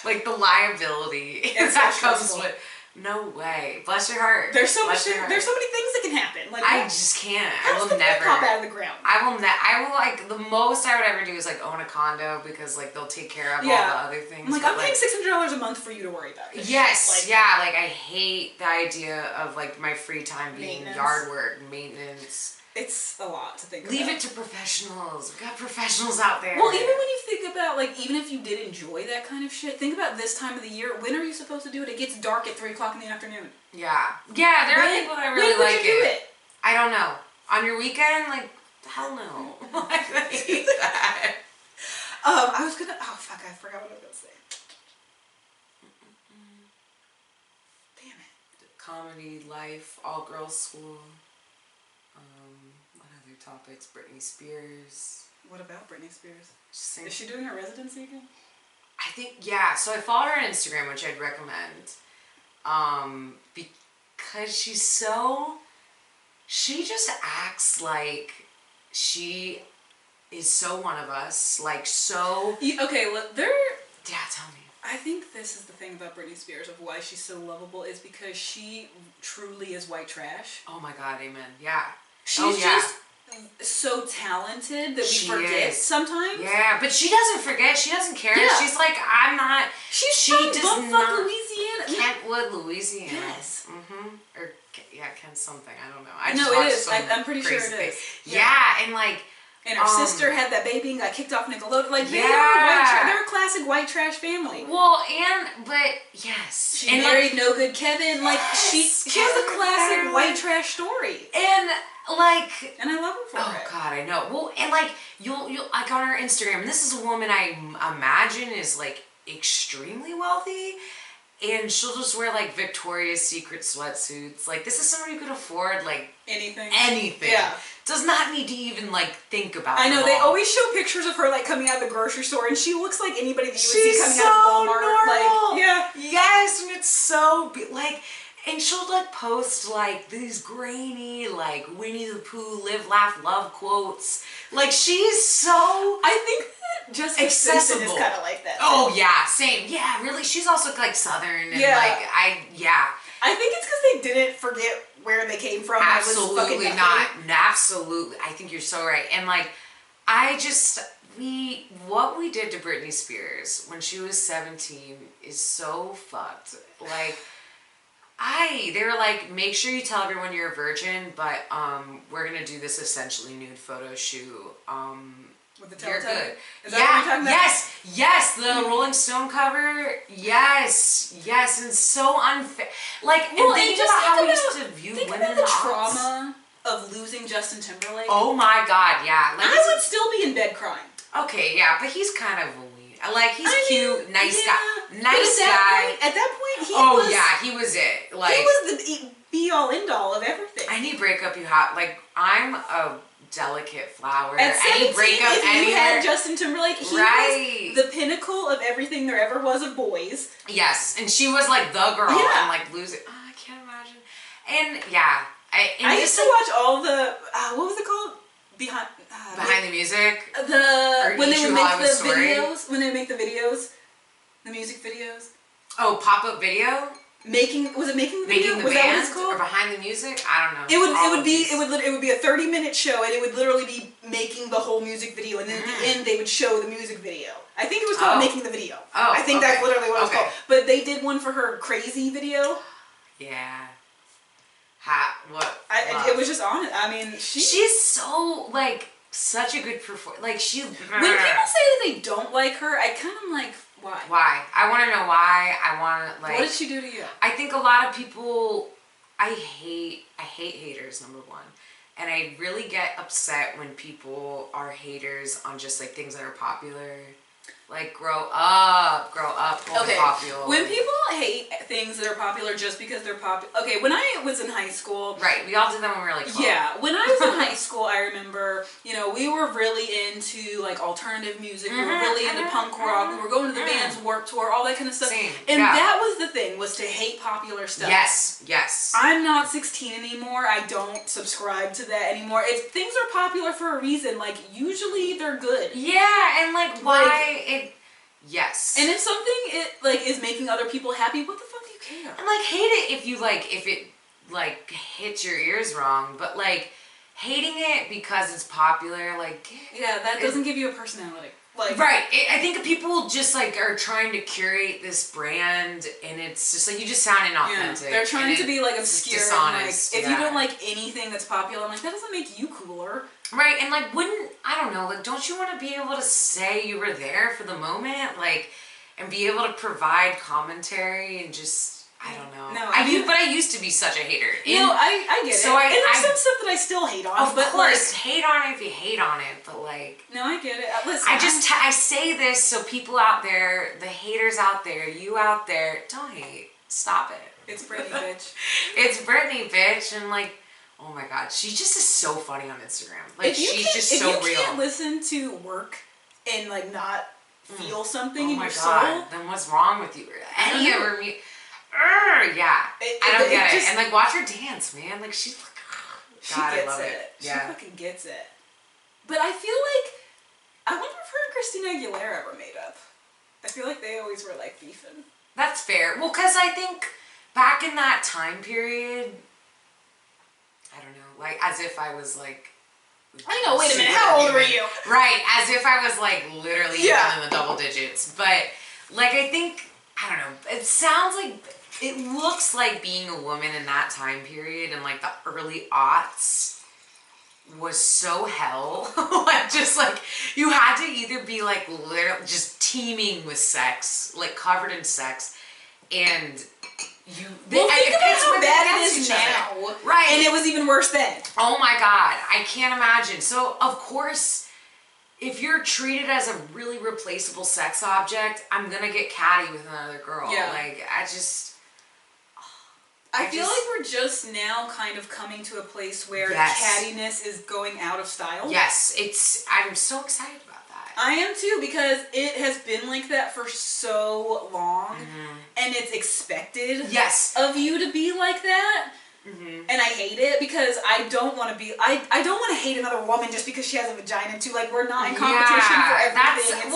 Like the liability that comes with. No way. Bless your heart. There's so much. There's so many things that can happen. Like I just can't. I will never pop out of the ground. I will like the most I would ever do is like own a condo because like they'll take care of all the other things. I'm like I'm paying $600 a month for you to worry about. Yes. Like I hate the idea of like my free time being yard work, maintenance. It's a lot to think about. Leave it to professionals. We've got professionals out there. Well, even when you think about, like, even if you did enjoy that kind of shit, think about this time of the year. When are you supposed to do it? It gets dark at 3 o'clock in the afternoon. Yeah. Yeah, there are people that really like it. When would you do it? I don't know. On your weekend? Like, hell no. I hate that. I was gonna, oh fuck, I forgot what I was gonna say. Damn it. Comedy, life, all girls school. What other topics? Britney Spears. What about Britney Spears? Is she doing her residency again? I think, yeah. So I followed her on Instagram, which I'd recommend. Because she just acts like she is so one of us. Like, so. Okay, look, Yeah, tell me. I think this is the thing about Britney Spears of why she's so lovable is because she truly is white trash. Oh my God, amen. Yeah. She's just so talented that we forget sometimes. Yeah, but she doesn't forget. She doesn't care. Yeah. She's like, I'm not. She does not. Louisiana. Kentwood, Louisiana. Yes. Mm-hmm. Or Kent something. I don't know. No, it is. I'm pretty sure it is. Yeah, and like. And her sister had that baby and got kicked off Nickelodeon. Like, they're a classic white trash family. Well, but yes. She married No Good Kevin. Like, she has a classic white trash story. And, like. And I love her for it. Oh, God, I know. Well, and, like, you'll like, on her Instagram, and this is a woman I imagine is, like, extremely wealthy. And she'll just wear, like, Victoria's Secret sweatsuits. Like, this is somebody who could afford, like... Anything. Yeah. Does not need to even, like, think about it. I know, they always show pictures of her, like, coming out of the grocery store, and she looks like anybody that you would see coming out of Walmart. Normal. Like, yeah. Yes, and it's so, like... And she'll, like, post, like, these grainy, like, Winnie the Pooh, live, laugh, love quotes. Like, she's so... I think that Jessica Simpson is kind of like that. Oh, yeah, same. Yeah, really. She's also, like, Southern. And, like, I think it's because they didn't forget where they came from. Absolutely not. Absolutely. I think you're so right. And, like, what we did to Britney Spears when she was 17 is so fucked. Like... they were like, make sure you tell everyone you're a virgin, but we're gonna do this essentially nude photo shoot. With the you're good. Is that what you're talking about? Yes, the Rolling Stone cover. Yes, and so unfair. Like, well, and think about how we used to view women in the trauma of losing Justin Timberlake. Oh my God, yeah. Like, I would still be in bed crying. Okay, yeah, but he's kind of a like, he's cute, nice guy. Nice guy. At that point, he was it. Like, he was the be-all, end-all of everything. Any breakup you have, like, I'm a delicate flower. At 17, any breakup, if you had Justin Timberlake, he was the pinnacle of everything there ever was of boys. Yes, and she was, like, the girl. Yeah. And, like, losing. Oh, I can't imagine. And, yeah. I used to watch all the, what was it called? Behind the music? When they would make Hollywood the story? videos, when they would make the videos, the music videos. Oh, pop-up video? Was it making the video? Making the was band? that what it's called? Or behind the music? I don't know. It would be a 30-minute show, and it would literally be making the whole music video, and then at the end they would show the music video. I think it was called Making the Video. Oh, I think that's literally what it was Okay. called. But they did one for her Crazy video. Yeah. It was just on it. I mean, she's so, like, such a good performer. Like, she... When people say that they don't like her, I kind of am like, why? Why? I want to know why. I want to, like... What did she do to you? I think a lot of people... I hate haters, number one. And I really get upset when people are haters on just, like, things that are popular. Like, grow up, popular. When people hate things that are popular just because they're popular... Okay, when I was in high school... Right, we all did that when we were like 12. Yeah, when I was in high school, I remember, we were really into, like, alternative music. We were really into punk rock. We were going to the band's Warped Tour, all that kind of stuff. Same, and that was the thing, was to hate popular stuff. Yes. I'm not 16 anymore. I don't subscribe to that anymore. If things are popular for a reason, like, usually they're good. Yeah, and, like, why... Yes. And if something is making other people happy, what the fuck do you care? And, like, hate it if it hits your ears wrong, but, like, hating it because it's popular, like... Yeah, that doesn't give you a personality. Like, right. I think people just, like, are trying to curate this brand, and it's just, like, you just sound inauthentic. Yeah, they're trying to be, like, obscure. Dishonest. And, like, if you don't like anything that's popular, I'm like, that doesn't make you cooler. Right, and, like, I don't know, like, don't you want to be able to say you were there for the moment? Like, and be able to provide commentary and just, I don't know. No, but I used to be such a hater. I get it. So and there's some stuff that I still hate on. Of course, hate on it if you hate on it, but, like... No, I get it. Listen, I say this so people out there, the haters out there, you out there, don't hate. Stop it. It's Brittany, bitch. It's Brittany, bitch, and, like... Oh my god, she just is so funny on Instagram. Like, she's just so real. If you can't listen to work and, like, not feel something in your soul... Oh my god, then what's wrong with you? Any of her... Yeah. I don't get it. And, like, watch her dance, man. Like, she's... God, I love it. Yeah. She fucking gets it. But I feel like... I wonder if her and Christina Aguilera ever made up. I feel like they always were, like, beefing. That's fair. Well, because I think back in that time period... I don't know, like, as if I was, like... I know, wait a minute, how old were you? Right, as if I was, like, literally even in the double digits. But, like, I think, I don't know, it sounds like, it looks like being a woman in that time period in, like, the early aughts was so hell. Like, just, like, you had to either be, like, literally just teeming with sex, like, covered in sex, and... Think about how bad it is now. Right. And it was even worse then. Oh my god, I can't imagine. So, of course, if you're treated as a really replaceable sex object, I'm gonna get catty with another girl. Yeah. Like, I feel like we're just now kind of coming to a place where cattiness is going out of style. Yes, I'm so excited about that. I am too, because it has been like that for so long, and it's expected of you to be like that, and I hate it because I don't want to be, I don't want to hate another woman just because she has a vagina too, like, we're not in competition for everything.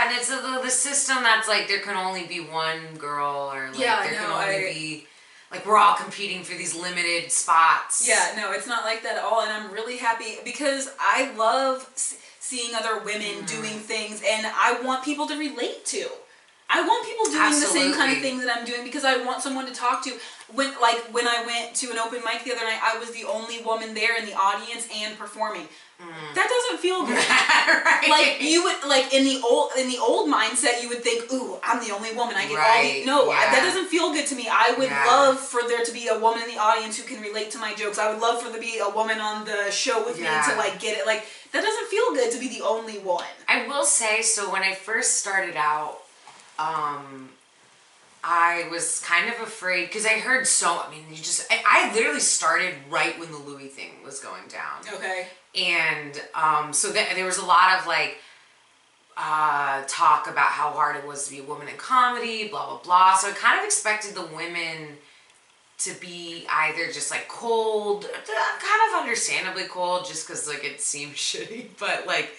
And it's the system that's like, there can only be one girl, or like, there can only be... Like, we're all competing for these limited spots. Yeah, no, it's not like that at all, and I'm really happy because I love seeing other women doing things, and I want people to relate to. I want people doing the same kind of thing that I'm doing because I want someone to talk to. When I went to an open mic the other night, I was the only woman there in the audience and performing. That doesn't feel good. Right. Like, you would, like, in the old mindset, you would think, ooh, I'm the only woman. I get all the... No, that doesn't feel good to me. I would love for there to be a woman in the audience who can relate to my jokes. I would love for there to be a woman on the show with me to, like, get it. Like, that doesn't feel good to be the only one. I will say, so when I first started out, I was kind of afraid, because I heard I literally started right when the Louis thing was going down. Okay. And so there was a lot of, like, talk about how hard it was to be a woman in comedy, blah, blah, blah. So I kind of expected the women to be either just like cold, kind of understandably cold, just because like it seems shitty, but like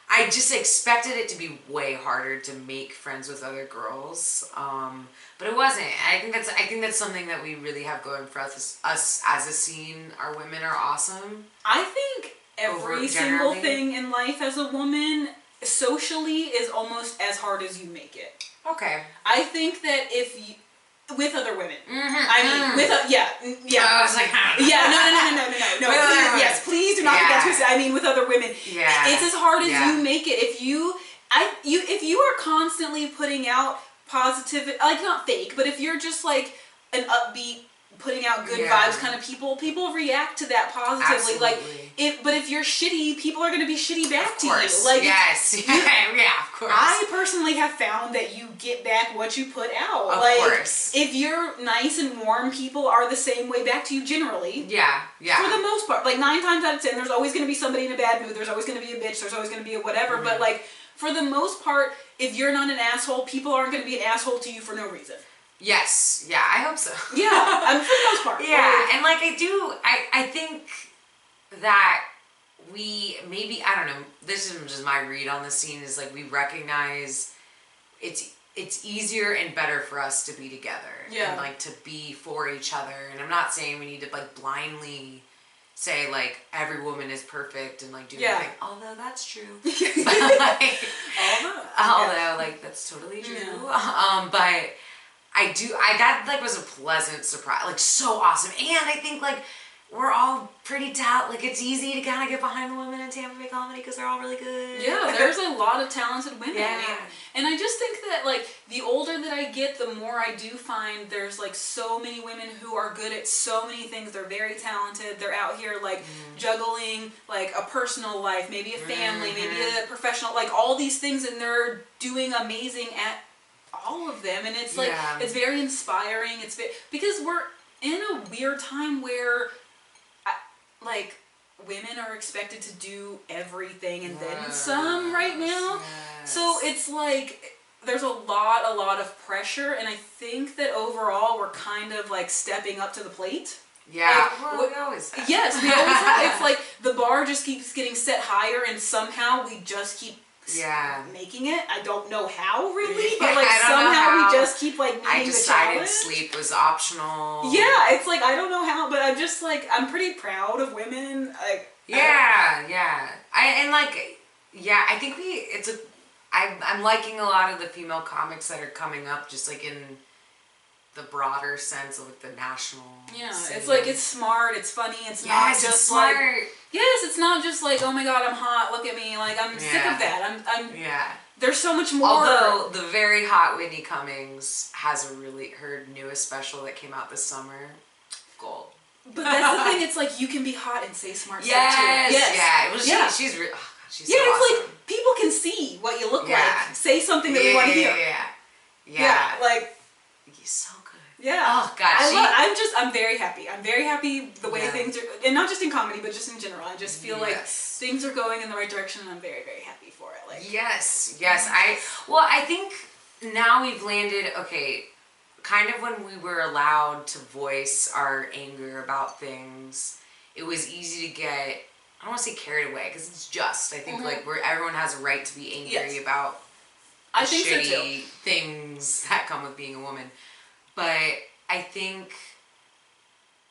I just expected it to be way harder to make friends with other girls, but it wasn't. I think that's something that we really have going for us as a scene. Our women are awesome. I think every single thing in life as a woman socially is almost as hard as you make it. Okay. I think that if you, with other women, I mean, I was like, no. Please do not get that twisted. I mean, with other women, it's as hard as you make it. If you are constantly putting out positive, like not fake, but if you're just like an upbeat, putting out good vibes kind of people react to that positively. Absolutely. Like but if you're shitty, people are going to be shitty back to you. Like of course. I personally have found that you get back what you put out. Of like course. If you're nice and warm, people are the same way back to you generally. Yeah. For the most part, like 9 times out of 10, there's always going to be somebody in a bad mood. There's always going to be a bitch. There's always going to be a whatever. But like for the most part, if you're not an asshole, people aren't going to be an asshole to you for no reason. Yes. Yeah, I hope so. Yeah, for the most part. Yeah, and like I think that we maybe, I don't know, this is just my read on the scene, is like we recognize it's easier and better for us to be together and like to be for each other. And I'm not saying we need to like blindly say like every woman is perfect and like do everything, although that's true. But, like, although like that's totally true. But that like was a pleasant surprise, like so awesome. And I think like we're all pretty like it's easy to kind of get behind the women in Tampa Bay comedy because they're all really good. Yeah, there's a lot of talented women. Yeah. And I just think that like the older that I get, the more I do find there's like so many women who are good at so many things. They're very talented. They're out here like juggling like a personal life, maybe a family, maybe a professional, like all these things, and they're doing amazing at all of them. And it's like it's very inspiring. Because we're in a weird time where like women are expected to do everything and then some right now. So it's like there's a lot of pressure, and I think that overall we're kind of like stepping up to the plate. Yeah, like, we always have. Yes, we always have. It's like the bar just keeps getting set higher, and somehow we just keep making it. I don't know how really, but like somehow we just keep like meeting the challenge. I decided sleep was optional. Yeah, it's like I don't know how, but I'm just like I'm pretty proud of women. Like I think I'm liking a lot of the female comics that are coming up, just like in the broader sense of like the national scene. It's like it's smart, it's funny, it's not just smart. Like it's not just like, oh my god, I'm hot, look at me, like I'm sick of that. I'm there's so much more. Although the very hot Whitney Cummings has her newest special that came out this summer. Gold. But that's the thing, it's like you can be hot and say smart stuff too. She's so it's awesome. like people can see what you look like. Say something that we want to hear. Like he's so good. Yeah. Oh gosh. I'm very happy. I'm very happy the way things are, and not just in comedy, but just in general. I just feel like things are going in the right direction, and I'm very, very happy for it. Like yes. I think now we've landed. Okay, kind of when we were allowed to voice our anger about things, it was easy to get. I don't want to say carried away because it's just. I think like everyone has a right to be angry about shitty things that come with being a woman. But I think,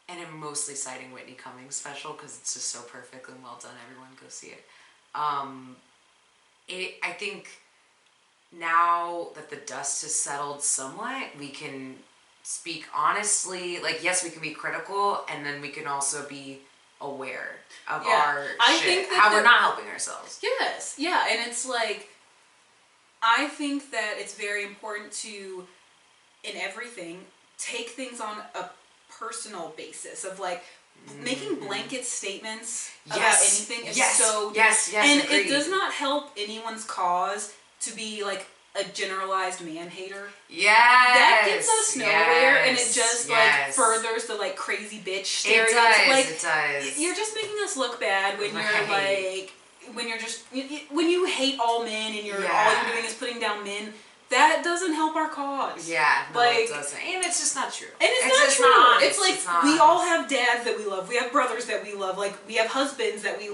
and I'm mostly citing Whitney Cummings' special because it's just so perfect and well done. Everyone go see it. I think now that the dust has settled somewhat, we can speak honestly. Like, yes, we can be critical, and then we can also be aware of our shit, how we're not helping ourselves. Yes, yeah, and it's like, I think that it's very important to, in everything, take things on a personal basis of like, making blanket statements about anything is so... And agreed. it does not help anyone's cause to be like a generalized man-hater. That gets us nowhere, and it just like furthers the like crazy bitch stereotype. It does. You're just making us look bad when you're like, when you're just, when you hate all men and all you're doing is putting down men. that doesn't help our cause. Yeah, no, like, it doesn't. And it's just not true. And it's not just true. Not honest. It's like, it's not we honest. all have dads that we love. We have brothers that we love. Like, we have husbands that we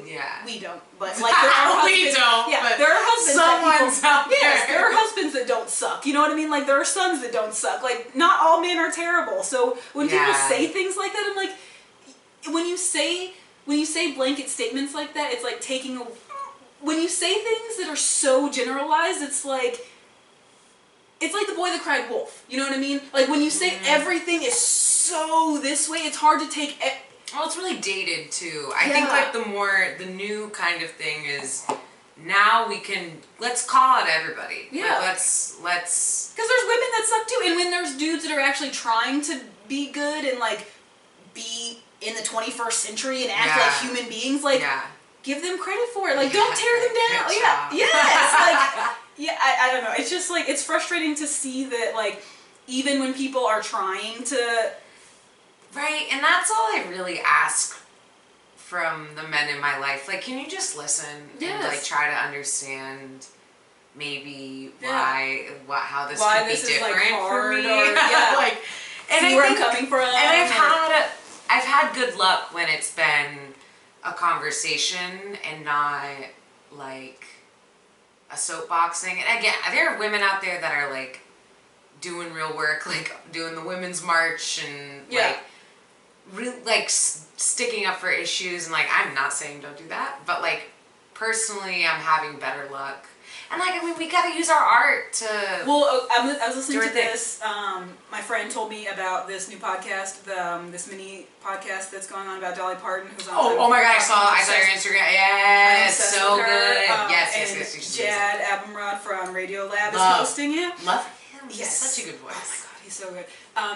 don't. But, like, there are husbands. We don't, yeah, but there are husbands someone's that out there. Yes, there are husbands that don't suck. You know what I mean? Like, there are sons that don't suck. Like, not all men are terrible. So, when people say things like that, I'm like, when you say blanket statements like that, it's like taking a... When you say things that are so generalized, it's like the boy that cried wolf. You know what I mean? Like, when you say everything is so this way, it's hard to take... Well, it's really dated, too. I think, like, the new kind of thing is... Now we can, let's call out everybody. Yeah. Like, let's... Because there's women that suck, too. And when there's dudes that are actually trying to be good and, like, be in the 21st century and act like human beings, like... Give them credit for it. Like, don't tear them down. Yes. Like, I don't know. It's just, like, it's frustrating to see that, like, even when people are trying to... Right, and that's all I really ask from the men in my life. Like, can you just listen and, like, try to understand maybe how this could be different like, hard for me? Or, like, and see where I'm coming from. And I've had good luck when it's been a conversation and not like a soapboxing. And again, there are women out there that are like doing real work, like doing the Women's March and like sticking up for issues. And like, I'm not saying don't do that, but like personally, I'm having better luck. And like, I mean, we gotta use our art to... Well, I was listening to this. My friend told me about this new podcast, this mini podcast that's going on about Dolly Parton, who's on... Oh my god, I saw your Instagram. Yeah, it's so good. Yes. Jad Abumrad from Radio Lab is hosting it. Love him. He's such a good voice. Oh my god, he's so good.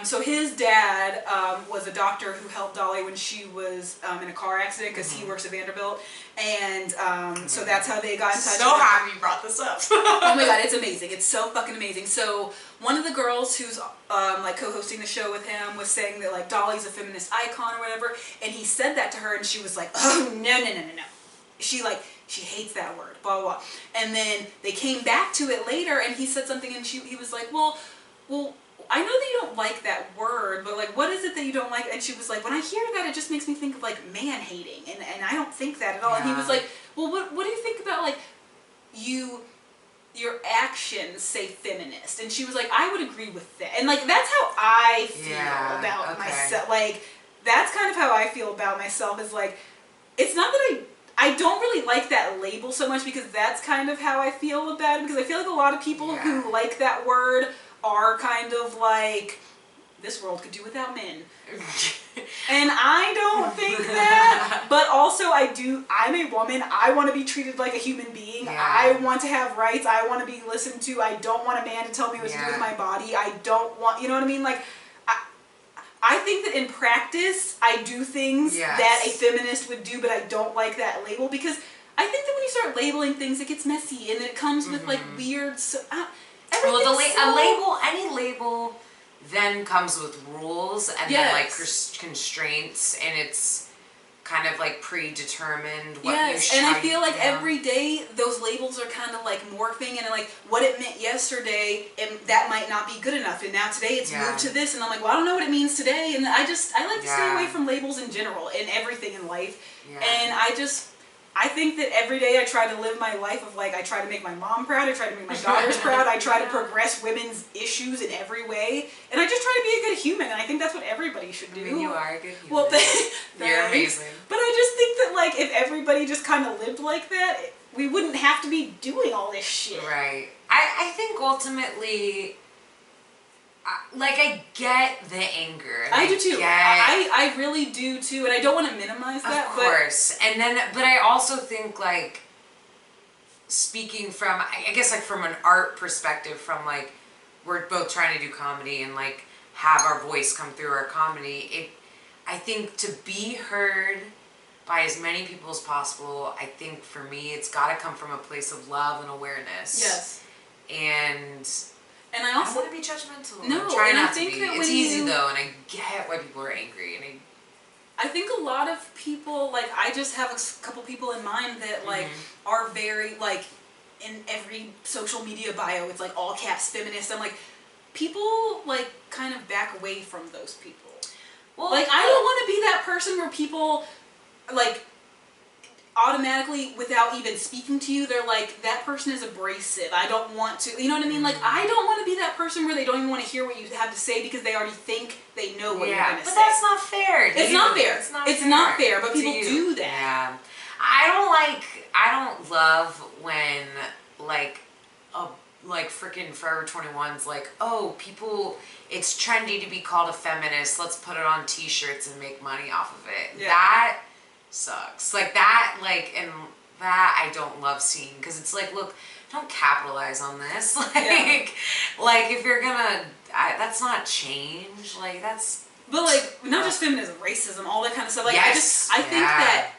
So his dad was a doctor who helped Dolly when she was in a car accident because he works at Vanderbilt, and so that's how they got in touch. So happy you brought this up. Oh my god, it's amazing. It's so fucking amazing. So one of the girls who's like co-hosting the show with him was saying that like Dolly's a feminist icon or whatever, and he said that to her, and she was like, oh no. She hates that word, blah, blah, blah. And then they came back to it later, and he said something, and he was like, well, I know that you don't like that word, but like, what is it that you don't like? And she was like, when I hear that, it just makes me think of like man-hating, and I don't think that at all. And he was like, well, what do you think about like your actions say feminist? And she was like, I would agree with that. And like, that's how I feel about myself. Like, that's kind of how I feel about myself, is like, it's not that I don't really like that label so much, because that's kind of how I feel about it, because I feel like a lot of people who like that word are kind of like, this world could do without men. And I don't think that, but also I'm a woman, I want to be treated like a human being, I want to have rights, I want to be listened to, I don't want a man to tell me what to do with my body, I don't want, you know what I mean, like, I think that in practice, I do things that a feminist would do, but I don't like that label, because I think that when you start labeling things, it gets messy, and it comes with like weird, any label then comes with rules and then like constraints, and it's kind of like predetermined what you should. And I feel like every day those labels are kind of like morphing, and like what it meant yesterday, and that might not be good enough, and now today it's moved to this, and I'm like, well, I don't know what it means today, and I like to stay away from labels in general in everything in life, and I think that every day I try to live my life of like, I try to make my mom proud, I try to make my daughters proud, I try to progress women's issues in every way, and I just try to be a good human, and I think that's what everybody should do. I mean, you are a good human. Well, you're amazing. But I just think that like, if everybody just kind of lived like that, we wouldn't have to be doing all this shit. Right. I think ultimately, like, I get the anger. I do too. I really do too, and I don't want to minimize that. Of course. But I also think, like, speaking from, I guess, like, from an art perspective, from, like, we're both trying to do comedy and, like, have our voice come through our comedy, I think to be heard by as many people as possible, I think for me, it's got to come from a place of love and awareness. Yes. And I also want to be judgmental. No, I'm trying and not I think to be. that It's easy though, and I get why people are angry. And I think a lot of people, like, I just have a couple people in mind that like are very like, in every social media bio, it's like all caps feminist. I'm like, people like kind of back away from those people. Well, like I don't want to be that person where people like automatically, without even speaking to you, they're like, that person is abrasive. I don't want to, you know what I mean? Like, I don't want to be that person where they don't even want to hear what you have to say because they already think they know what you're going to say. But that's not fair. It's not fair. It's not fair, but people do that. Yeah. I don't love when, like freaking Forever 21's like, oh, people, it's trendy to be called a feminist. Let's put it on t-shirts and make money off of it. Yeah. That sucks. Like that, and that I don't love seeing, because it's like, look, don't capitalize on this. Like if you're gonna, that's not change. Like that's. But like, not just feminism, racism, all that kind of stuff. Like I think that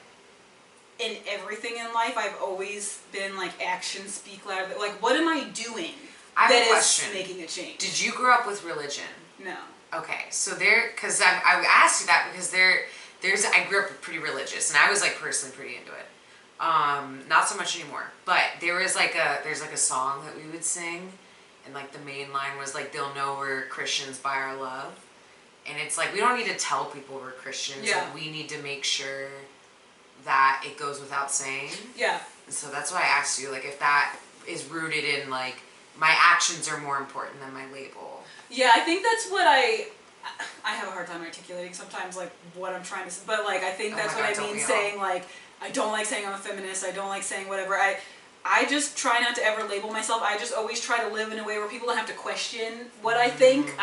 in everything in life, I've always been like, actions speak louder. Like, what am I doing that is making a change? Did you grow up with religion? No. Okay, so because I asked you that because I grew up pretty religious, and I was like personally pretty into it. Not so much anymore, but there's like a song that we would sing, and like the main line was like, they'll know we're Christians by our love. And it's like, we don't need to tell people we're Christians. Yeah. Like, we need to make sure that it goes without saying. Yeah. And so that's why I asked you, like, if that is rooted in like, my actions are more important than my label. Yeah, I think that's what I have a hard time articulating sometimes, like, what I'm trying to say. But like, I think that's what I mean saying, like, I don't like saying I'm a feminist. I don't like saying whatever. I just try not to ever label myself. I just always try to live in a way where people don't have to question what I think.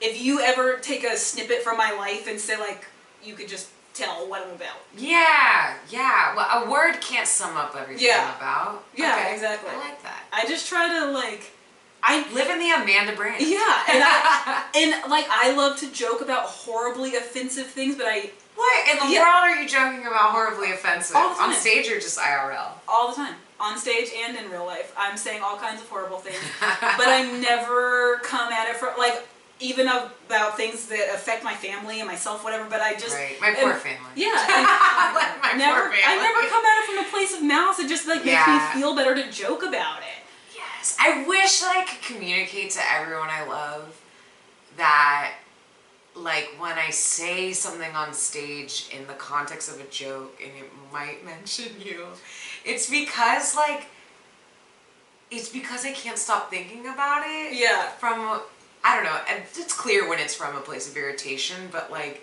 If you ever take a snippet from my life and say, like, you could just tell what I'm about. Yeah. Well, a word can't sum up everything I'm about. Yeah, okay. Exactly. I like that. I just try to, like, I live in the Amanda brand. Yeah, and like, I love to joke about horribly offensive things, but What in the world are you joking about horribly offensive? All the time. On stage or just IRL? All the time. On stage and in real life. I'm saying all kinds of horrible things. But I never come at it from, like, even about things that affect my family and myself, whatever, but I just... Right. My poor family. Yeah. My poor family. I never come at it from a place of malice. It just, like, makes me feel better to joke about it. Yes. I wish that I could communicate to everyone I love that, like, when I say something on stage in the context of a joke and it might mention you, it's because I can't stop thinking about it. Yeah. I don't know, and it's clear when it's from a place of irritation, but like,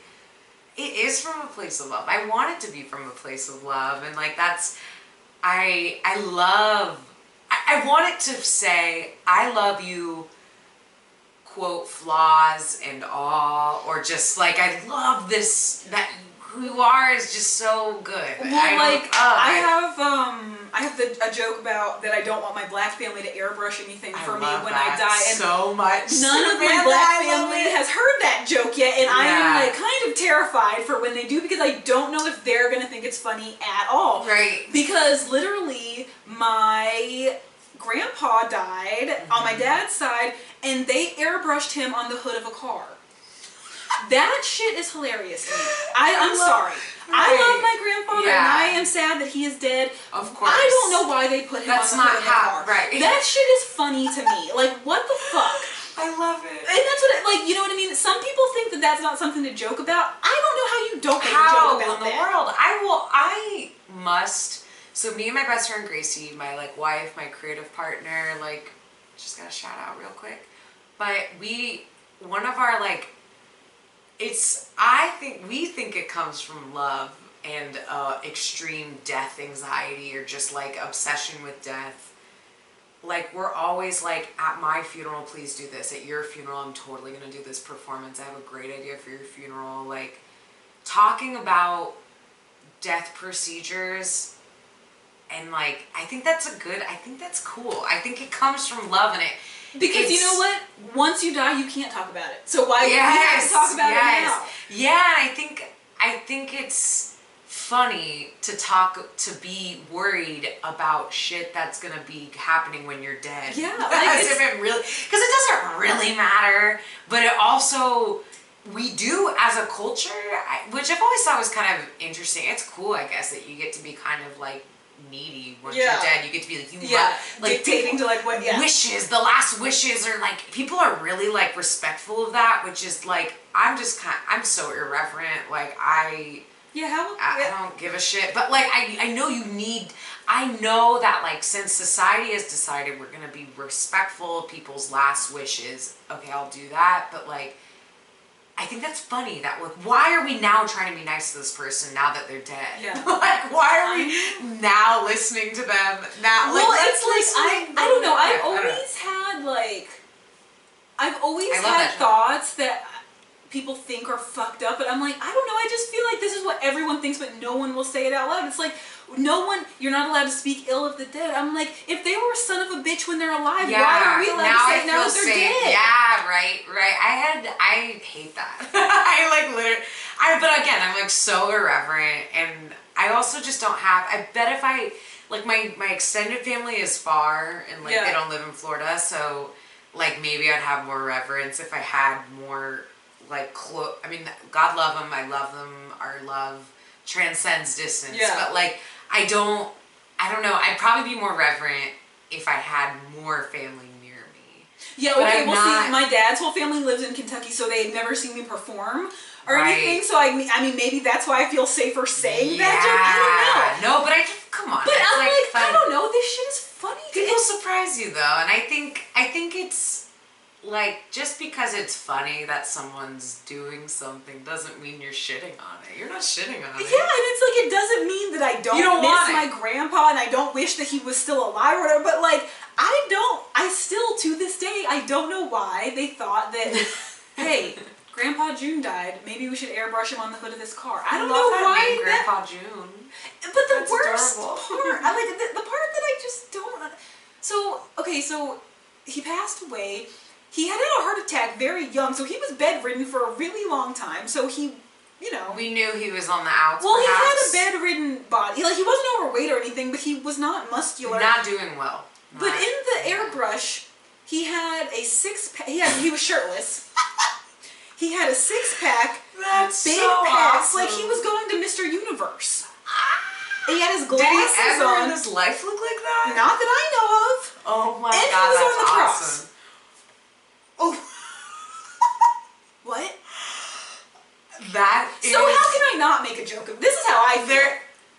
it is from a place of love. I want it to be from a place of love, and like, I want it to say, I love you, quote, flaws and all, or just like, I love this, that who you are is just so good. Well, I have a joke about that I don't want my black family to airbrush anything for me when I die. And so much. None of my black family has heard that joke yet, and I am like kind of terrified for when they do, because I don't know if they're gonna think it's funny at all. Right. Because literally, my grandpa died on my dad's side, and they airbrushed him on the hood of a car. That shit is hilarious to me. I'm sorry. Right. I love my grandfather, and I am sad that he is dead. Of course. I don't know why they put him on the hood of a car. Right. That shit is funny to me. Like, what the fuck? I love it. And that's what, you know what I mean? Some people think that that's not something to joke about. I don't know how you don't make a joke about that. In the world? So me and my best friend Gracie, my like wife, my creative partner, like, just gotta shout out real quick. But one of our like, we think it comes from love and extreme death anxiety, or just like obsession with death. Like, we're always like, at my funeral, please do this. At your funeral, I'm totally gonna do this performance. I have a great idea for your funeral. Like, talking about death procedures, and like, I think that's cool. I think it comes from love, and because you know what? Once you die, you can't talk about it. So why you have to talk about it now? Yeah, I think it's funny to be worried about shit that's gonna be happening when you're dead. Yeah, because it doesn't really matter. But it also, we do as a culture, which I've always thought was kind of interesting. It's cool, I guess, that you get to be kind of like needy once Yeah. you're dead. You get to be like, you Yeah, like dictating to like what, yeah. wishes, the last wishes are like, people are really like respectful of that, which is like, I'm so irreverent. Like I don't give a shit. But like, I know that like, since society has decided we're gonna be respectful of people's last wishes, okay, I'll do that. But like, I think that's funny that like, why are we now trying to be nice to this person now that they're dead? Yeah. Like, why are we now listening to them now? Well, like, it's like, I don't know, I've always had like, thoughts that people think are fucked up, but I'm like, I don't know, I just feel like this is what everyone thinks, but no one will say it out loud. It's like, you're not allowed to speak ill of the dead. I'm like, if they were a son of a bitch when they're alive, why are we allowed to say now that they're dead? Yeah, right. I hate that. But again, I'm like so irreverent, and I also just don't have, I bet if I, like my extended family is far, and like they don't live in Florida, so like maybe I'd have more reverence if I had more like I mean, God love them, I love them, our love transcends distance, but like I don't know, I'd probably be more reverent if I had more family near me. Yeah, okay, see, my dad's whole family lives in Kentucky, so they've never seen me perform or anything, so I mean, maybe that's why I feel safer saying that joke. I don't know. No, but come on. But I'm like funny. I don't know, this shit is funny. People surprise you though, and I think it's like, just because it's funny that someone's doing something doesn't mean you're shitting on it. You're not shitting on it. Yeah, and it's like, it doesn't mean that I don't miss my grandpa and I don't wish that he was still alive or whatever, but like, I still, to this day, I don't know why they thought that, hey, Grandpa June died, maybe we should airbrush him on the hood of this car. I don't know why name, Grandpa June. But the worst part, I like, the part that I just don't, so he passed away. He had a heart attack very young, so he was bedridden for a really long time. So he, we knew he was on the outs. Well, perhaps. he had a bedridden body. Like, he wasn't overweight or anything, but he was not muscular. Not doing well. But in the airbrush, he had a six-pack. He was shirtless. He had a six-pack. That's big so packs, awesome. like he was going to Mr. Universe. And he had his glasses on. Did he ever in his life look like that? Not that I know of. Oh my God, that's he was on the awesome. cross. Oh. What? That is... So how can I not make a joke of this? Is how I feel.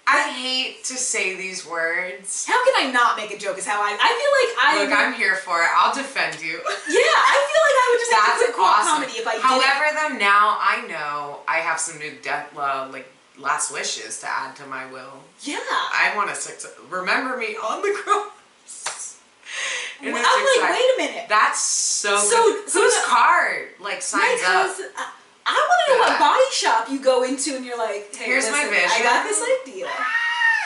I hate to say these words. How can I not make a joke? Is how I feel like I'm here for it. I'll defend you. Yeah, I feel like I would just have to quit awesome. comedy if I did. However, though, now I know I have some new last wishes to add to my will. Yeah. I want to remember me on the cross. I'm like, wait a minute. That's so good. Whose card signs up? I want to know what body shop you go into and you're like, hey, here's my vision. I got this idea.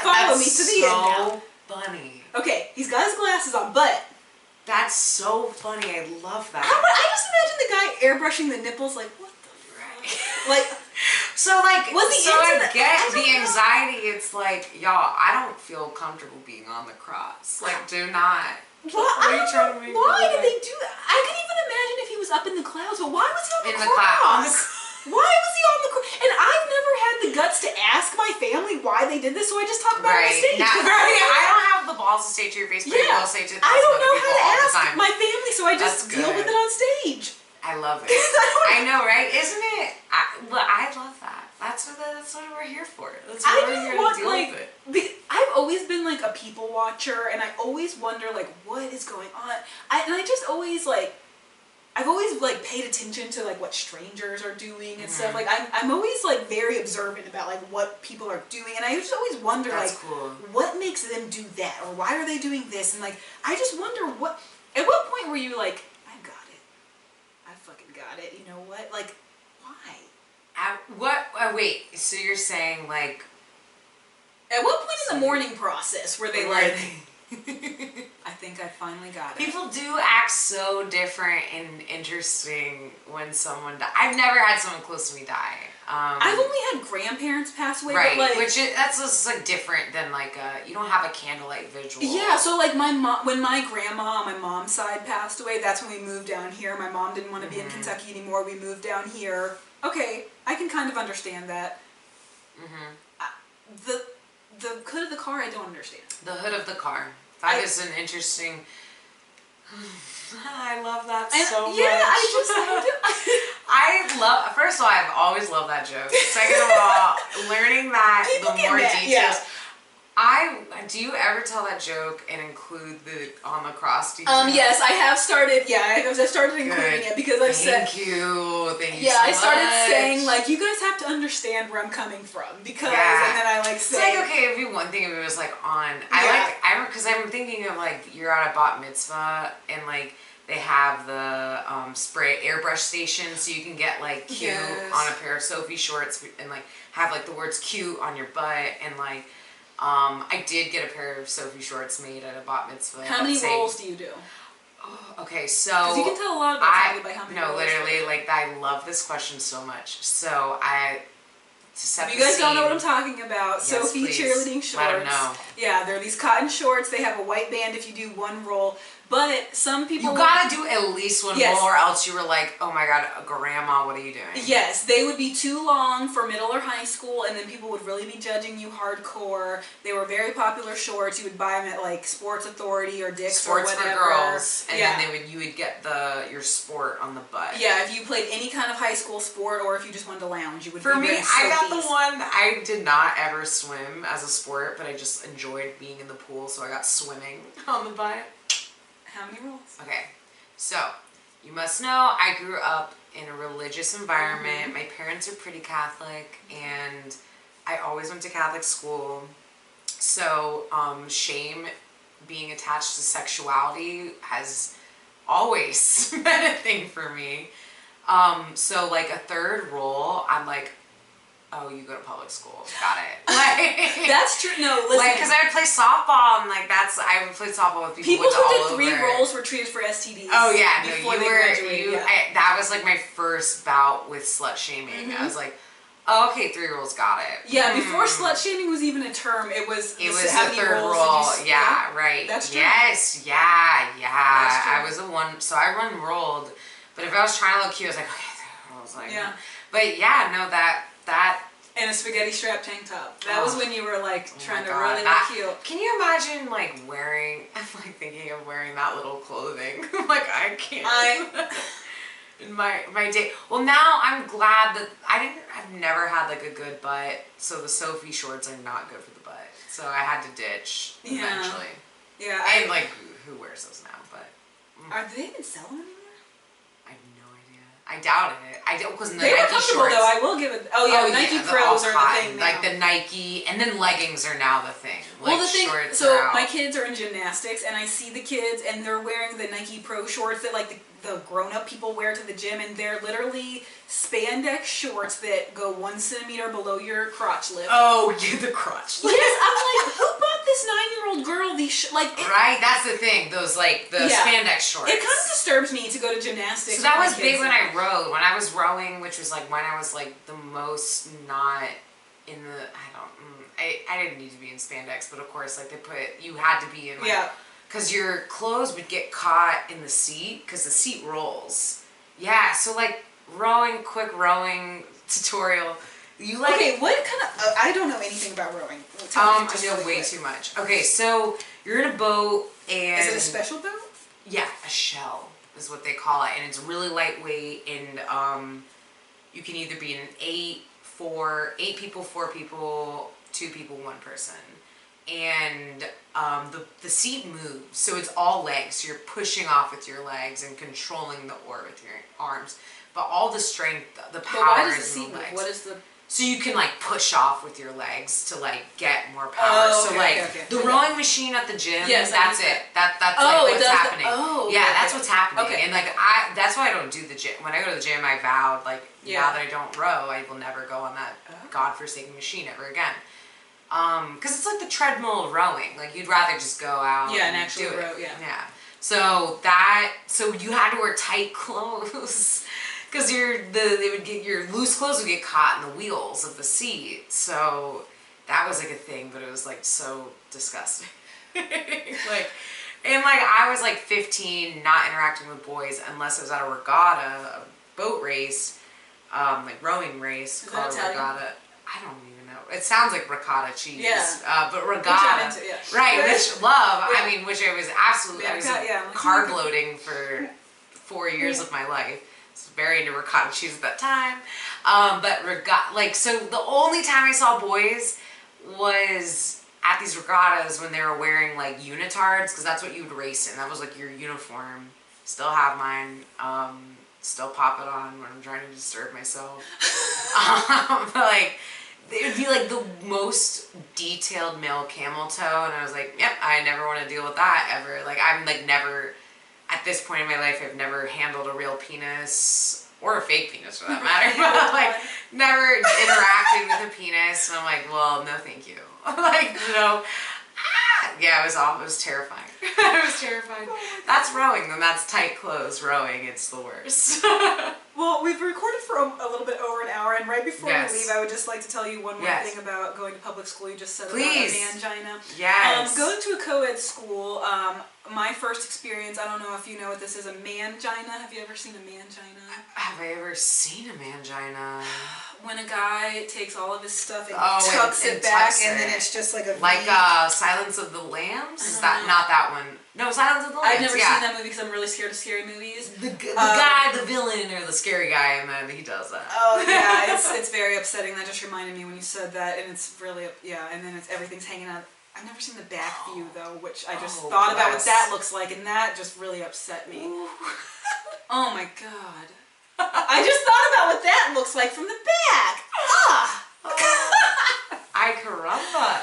Follow me to the end now. Funny. Okay, he's got his glasses on, but that's so funny. I love that. I just imagine the guy airbrushing the nipples, like, what the fuck? Like, I get the anxiety. It's like, y'all, I don't feel comfortable being on the cross. Like, do not. Why did they do that? I could even imagine if he was up in the clouds, but why was he on the cross? Why was he on the cross? And I've never had the guts to ask my family why they did this, so I just talk about it on stage. I don't have the balls to say it to your face, but I will say it to I don't know how to ask my family, so I just deal with it on stage. I love it. I know, right? Isn't it? I love that. That's what we're here for. That's what we're here to deal with it. I've always been like a people watcher, and I always wonder like what is going on. I just always I've always paid attention to what strangers are doing and stuff. Like I'm always very observant about what people are doing, and I just always wonder what makes them do that, or why are they doing this, and I just wonder at what point were you like, I got it, I fucking got it. You know what? Why? Wait, so you're saying at what point in the mourning process were they I think I finally got it. People do act so different and interesting when someone dies. I've never had someone close to me die. I've only had grandparents pass away, right? But that's just different than you don't have a candlelight vigil. Yeah, so my mom, when my grandma on my mom's side passed away, that's when we moved down here. My mom didn't want to be in Kentucky anymore. We moved down here. Okay, I can kind of understand that. The hood of the car, I don't understand. The hood of the car. That is an interesting. I love that so much. Yeah, I love. First of all, I've always loved that joke. Second of all, learning that People the get more mad, details. yeah. Do you ever tell that joke and include the on the cross details? Yes, I have started. Yeah, I've started including it because I've said. Thank you. Yeah, so I started much. saying like, you guys have to understand where I'm coming from because, Yeah. and then I like It's say. like, okay, it'd be one thing if it was like on. Yeah. Because I'm thinking of like you're at a bat mitzvah and like they have the spray airbrush station, so you can get like cute Yes. on a pair of Sophie shorts and like have like the words cute on your butt and like. I did get a pair of Sophie shorts made at a bat mitzvah. How many rolls do you do? Okay, so Because you can tell a lot about somebody by how many rolls. No, literally, like I love this question so much. So to set If the you guys scene, don't know what I'm talking about, yes, Sophie please. cheerleading shorts. Let 'em know. Yeah, they're these cotton shorts. They have a white band if you do one roll. But some people... You gotta do at least one Yes. roll or else you were like, oh my god, grandma, what are you doing? Yes, they would be too long for middle or high school, and then people would really be judging you hardcore. They were very popular shorts. You would buy them at like Sports Authority or Dick's Sports or whatever. for girls, and yeah. then you would get your sport on the butt. Yeah, if you played any kind of high school sport or if you just wanted to lounge, you would For be me, wearing I got the Sophies. one, I did not ever swim as a sport, but I just enjoyed being in the pool, so I got swimming on the butt. How many rolls? Okay, so you must know I grew up in a religious environment. My parents are pretty Catholic, and I always went to Catholic school. So shame being attached to sexuality has always been a thing for me. So like a third role, I'm like, oh, you go to public school, got it. Like, That's true. No, listen. like, because I would play softball, and like I would play softball with people People who all did 3 over. rolls were treated for STDs. Oh yeah, no, before you they were. graduated, yeah. That was like my first bout with slut shaming. I was like, oh, okay, 3 rolls, got it. Yeah, before slut shaming was even a term, it was It was how the many third rolls roll. did you Yeah, right. That's true. Yes, yeah. That's true. I was a one, so I one rolled. But if I was trying to look cute, I was like, okay, 3 rolls. Like, Yeah. But yeah, no, that. And a spaghetti strap tank top. That was when you were like trying to God, really look cute. Can you imagine like wearing? I'm like thinking of wearing that little clothing. Like I can't. In my day. Well, now I'm glad that I've never had like a good butt, so the Sophie shorts are not good for the butt. So I had to ditch eventually. Yeah. And like who wears those now? But Are they even selling them anymore? I have no idea. I doubt it. I don't because the They were Nike comfortable shorts. though. I will give it. Oh yeah, the Nike they're Pros all are cotton, the thing now. like the Nike, and then leggings are now the thing. Well, Like the thing, shorts so are out. my kids are in gymnastics, and I see the kids, and they're wearing the Nike Pro shorts that like the grown-up people wear to the gym, and they're literally spandex shorts that go 1 centimeter below your crotch lip. Oh, yeah, the crotch. Yes, I'm like, who bought this 9-year-old girl these Right, that's the thing. Those like the spandex shorts. It kind of disturbs me to go to gymnastics. So that with was my big kids. when I rowed. When I was rowing, which was like when I was like the most not in the. I didn't need to be in spandex, but of course, like you had to be in. Like, because your clothes would get caught in the seat because the seat rolls. Yeah, so like quick rowing tutorial. You like Okay, what kind of? I don't know anything about rowing. Tell me I just know really way quick. too much. Okay, so you're in a boat and Is it a special boat? yeah, a shell is what they call it, and it's really lightweight, and you can either be in 8 people, 4 people, 2 people, 1 person. And the seat moves, so it's all legs. So you're pushing off with your legs and controlling the oar with your arms. But all the strength, the power But why does the is in seat the move? legs. What is the? So you can like push off with your legs to like get more power. Oh, so okay, like okay. the rowing machine at the gym, Yes, I that's use it. That's Oh, like it what's does the- happening. oh, yeah, okay, that's okay. what's happening. Okay. And like that's why I don't do the gym. When I go to the gym, I vowed like now that I don't row, I will never go on that godforsaken machine ever again. Because it's like the treadmill of rowing. Like you'd rather just go out and actually do row. it. Yeah. So you had to wear tight clothes because your loose clothes would get caught in the wheels of the seat. So that was like a thing, but it was like so disgusting. And I was like 15, not interacting with boys unless it was at a regatta, a boat race, like rowing race Is called that a Italian? regatta. I don't even know. It sounds like ricotta cheese. Yeah. But regatta. Which I'm into, yeah. Right, which love. Yeah. I mean, which I was absolutely, Yeah, I was like, carb loading for 4 years of my life. I was very into ricotta cheese at that time. But regatta, like, so the only time I saw boys was at these regattas when they were wearing like unitards, because that's what you would race in. That was like your uniform. Still have mine. Still pop it on when I'm trying to disturb myself. But like, it would be like the most detailed male camel toe, and I was like, yep, I never want to deal with that ever. Like, I'm like never, at this point in my life, I've never handled a real penis. Or a fake penis for that matter, but like never interacted with a penis, and I'm like, well, no, thank you. Like, yeah, it was awful. It was terrifying. It was terrifying. That's rowing, then that's tight clothes rowing. It's the worst. Well, we've recorded for a little bit over an hour, and right before we leave, I would just like to tell you one more thing about going to public school. You just said about a mangina. Yes. Going to a co-ed school, my first experience, I don't know if you know what this is, a mangina. Have you ever seen a mangina? Have I ever seen a mangina? When a guy takes all of his stuff and tucks it back, and then it's just like a like Silence of the Lambs? Is that not that one? No, Silence of the Lambs. I've never seen that movie because I'm really scared of scary movies. The guy, the villain, or the scary guy, and then he does that. Oh yeah, it's very upsetting. That just reminded me when you said that, and it's really and then everything's hanging out. I've never seen the back view though, which I just thought about what that looks like, and that just really upset me. Oh my god. I just thought about what that looks like from the back. Ay caramba.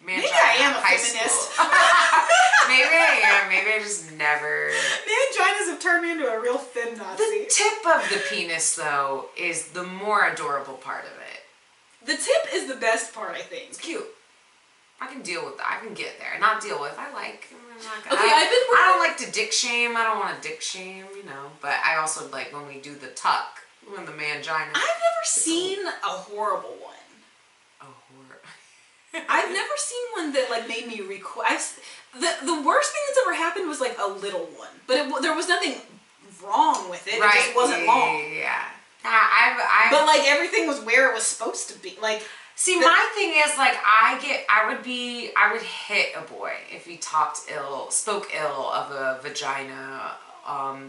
Maybe I am a feminist. Maybe I am. Maybe I just never. Manginas have turned me into a real thin Nazi. The tip of the penis, though, is the more adorable part of it. The tip is the best part, I think. It's cute. I can deal with that. I can get there. Not deal with. I like. I don't like to dick shame. I don't want to dick shame, But I also like when we do the tuck, when the mangina. I've never seen a horrible one. I've never seen one that like made me request. The worst thing that's ever happened was like a little one, but there was nothing wrong with it. Right. It just wasn't long. Yeah. But like everything was where it was supposed to be. Like, see, my thing is like I would hit a boy if he spoke ill of a vagina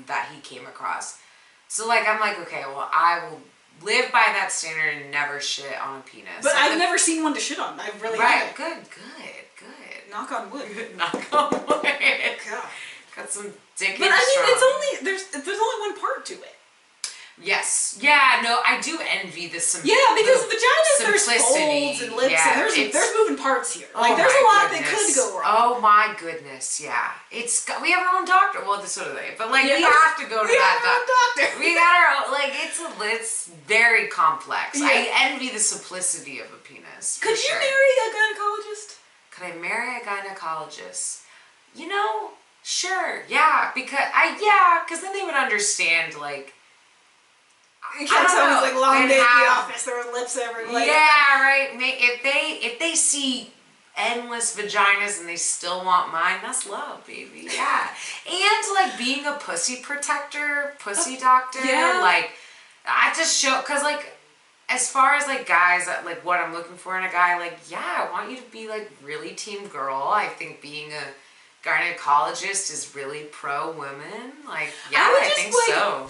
that he came across. So like I'm like, okay, well I will live by that standard and never shit on a penis. But I've never seen one to shit on. I really haven't. Good. Knock on wood. Knock on wood. God. Got some dick. But I mean, there's only one part to it. Yes. Yeah. No, I do envy this. Yeah, because vaginas, there's folds and lips, and there's moving parts here. Like there's a lot that could go wrong. Oh my goodness, yeah. We have our own doctor. Well, so do they. But like we have to go to that doctor. We got our own. Like it's very complex. Yeah. I envy the simplicity of a penis. Could you marry a gynecologist? Could I marry a gynecologist? Sure. Yeah, because then they would understand like. You can't tell me like long day at the office, there were lips everywhere. Yeah, right. If they see endless vaginas and they still want mine, that's love, baby. Yeah. And like being a pussy protector, pussy doctor, like I just show, cause like as far as like guys, like what I'm looking for in a guy, like I want you to be like really team girl. I think being a gynecologist is really pro women. Like I think so.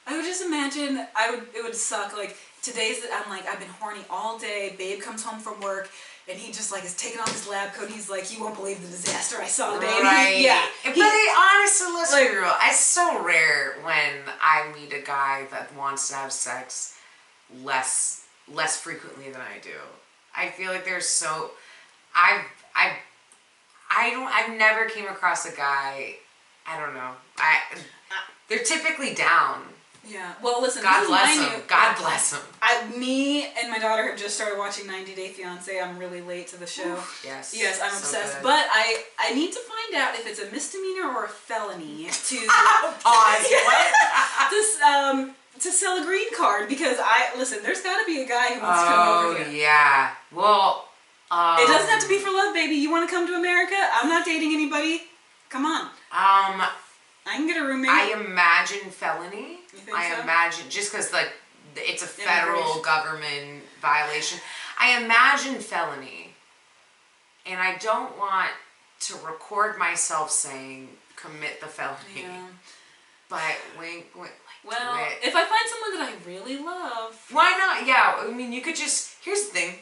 I would just imagine it would suck. Like I'm like, I've been horny all day. Babe comes home from work and he just like is taking off his lab coat. And he's like, you won't believe the disaster I saw today. Right. But honestly, let's be real. It's so rare when I meet a guy that wants to have sex less frequently than I do. I feel like there's so I've never came across a guy. I don't know. They're typically down. Yeah. Well, listen. God bless him. God bless him. Me and my daughter have just started watching 90 Day Fiancé. I'm really late to the show. Oof, yes. Yes, I'm obsessed. Good. But I need to find out if it's a misdemeanor or a felony to pause. What? To sell a green card, because listen. There's got to be a guy who wants to come over here. Oh yeah. Well. It doesn't have to be for love, baby. You want to come to America? I'm not dating anybody. Come on. I can get a roommate. I imagine felony. You think I so? imagine just because like it's a federal government violation. I imagine felony, and I don't want to record myself saying commit the felony. Yeah. But wink, well, if I find someone that I really love, why not? Yeah, I mean, you could just. Here's the thing.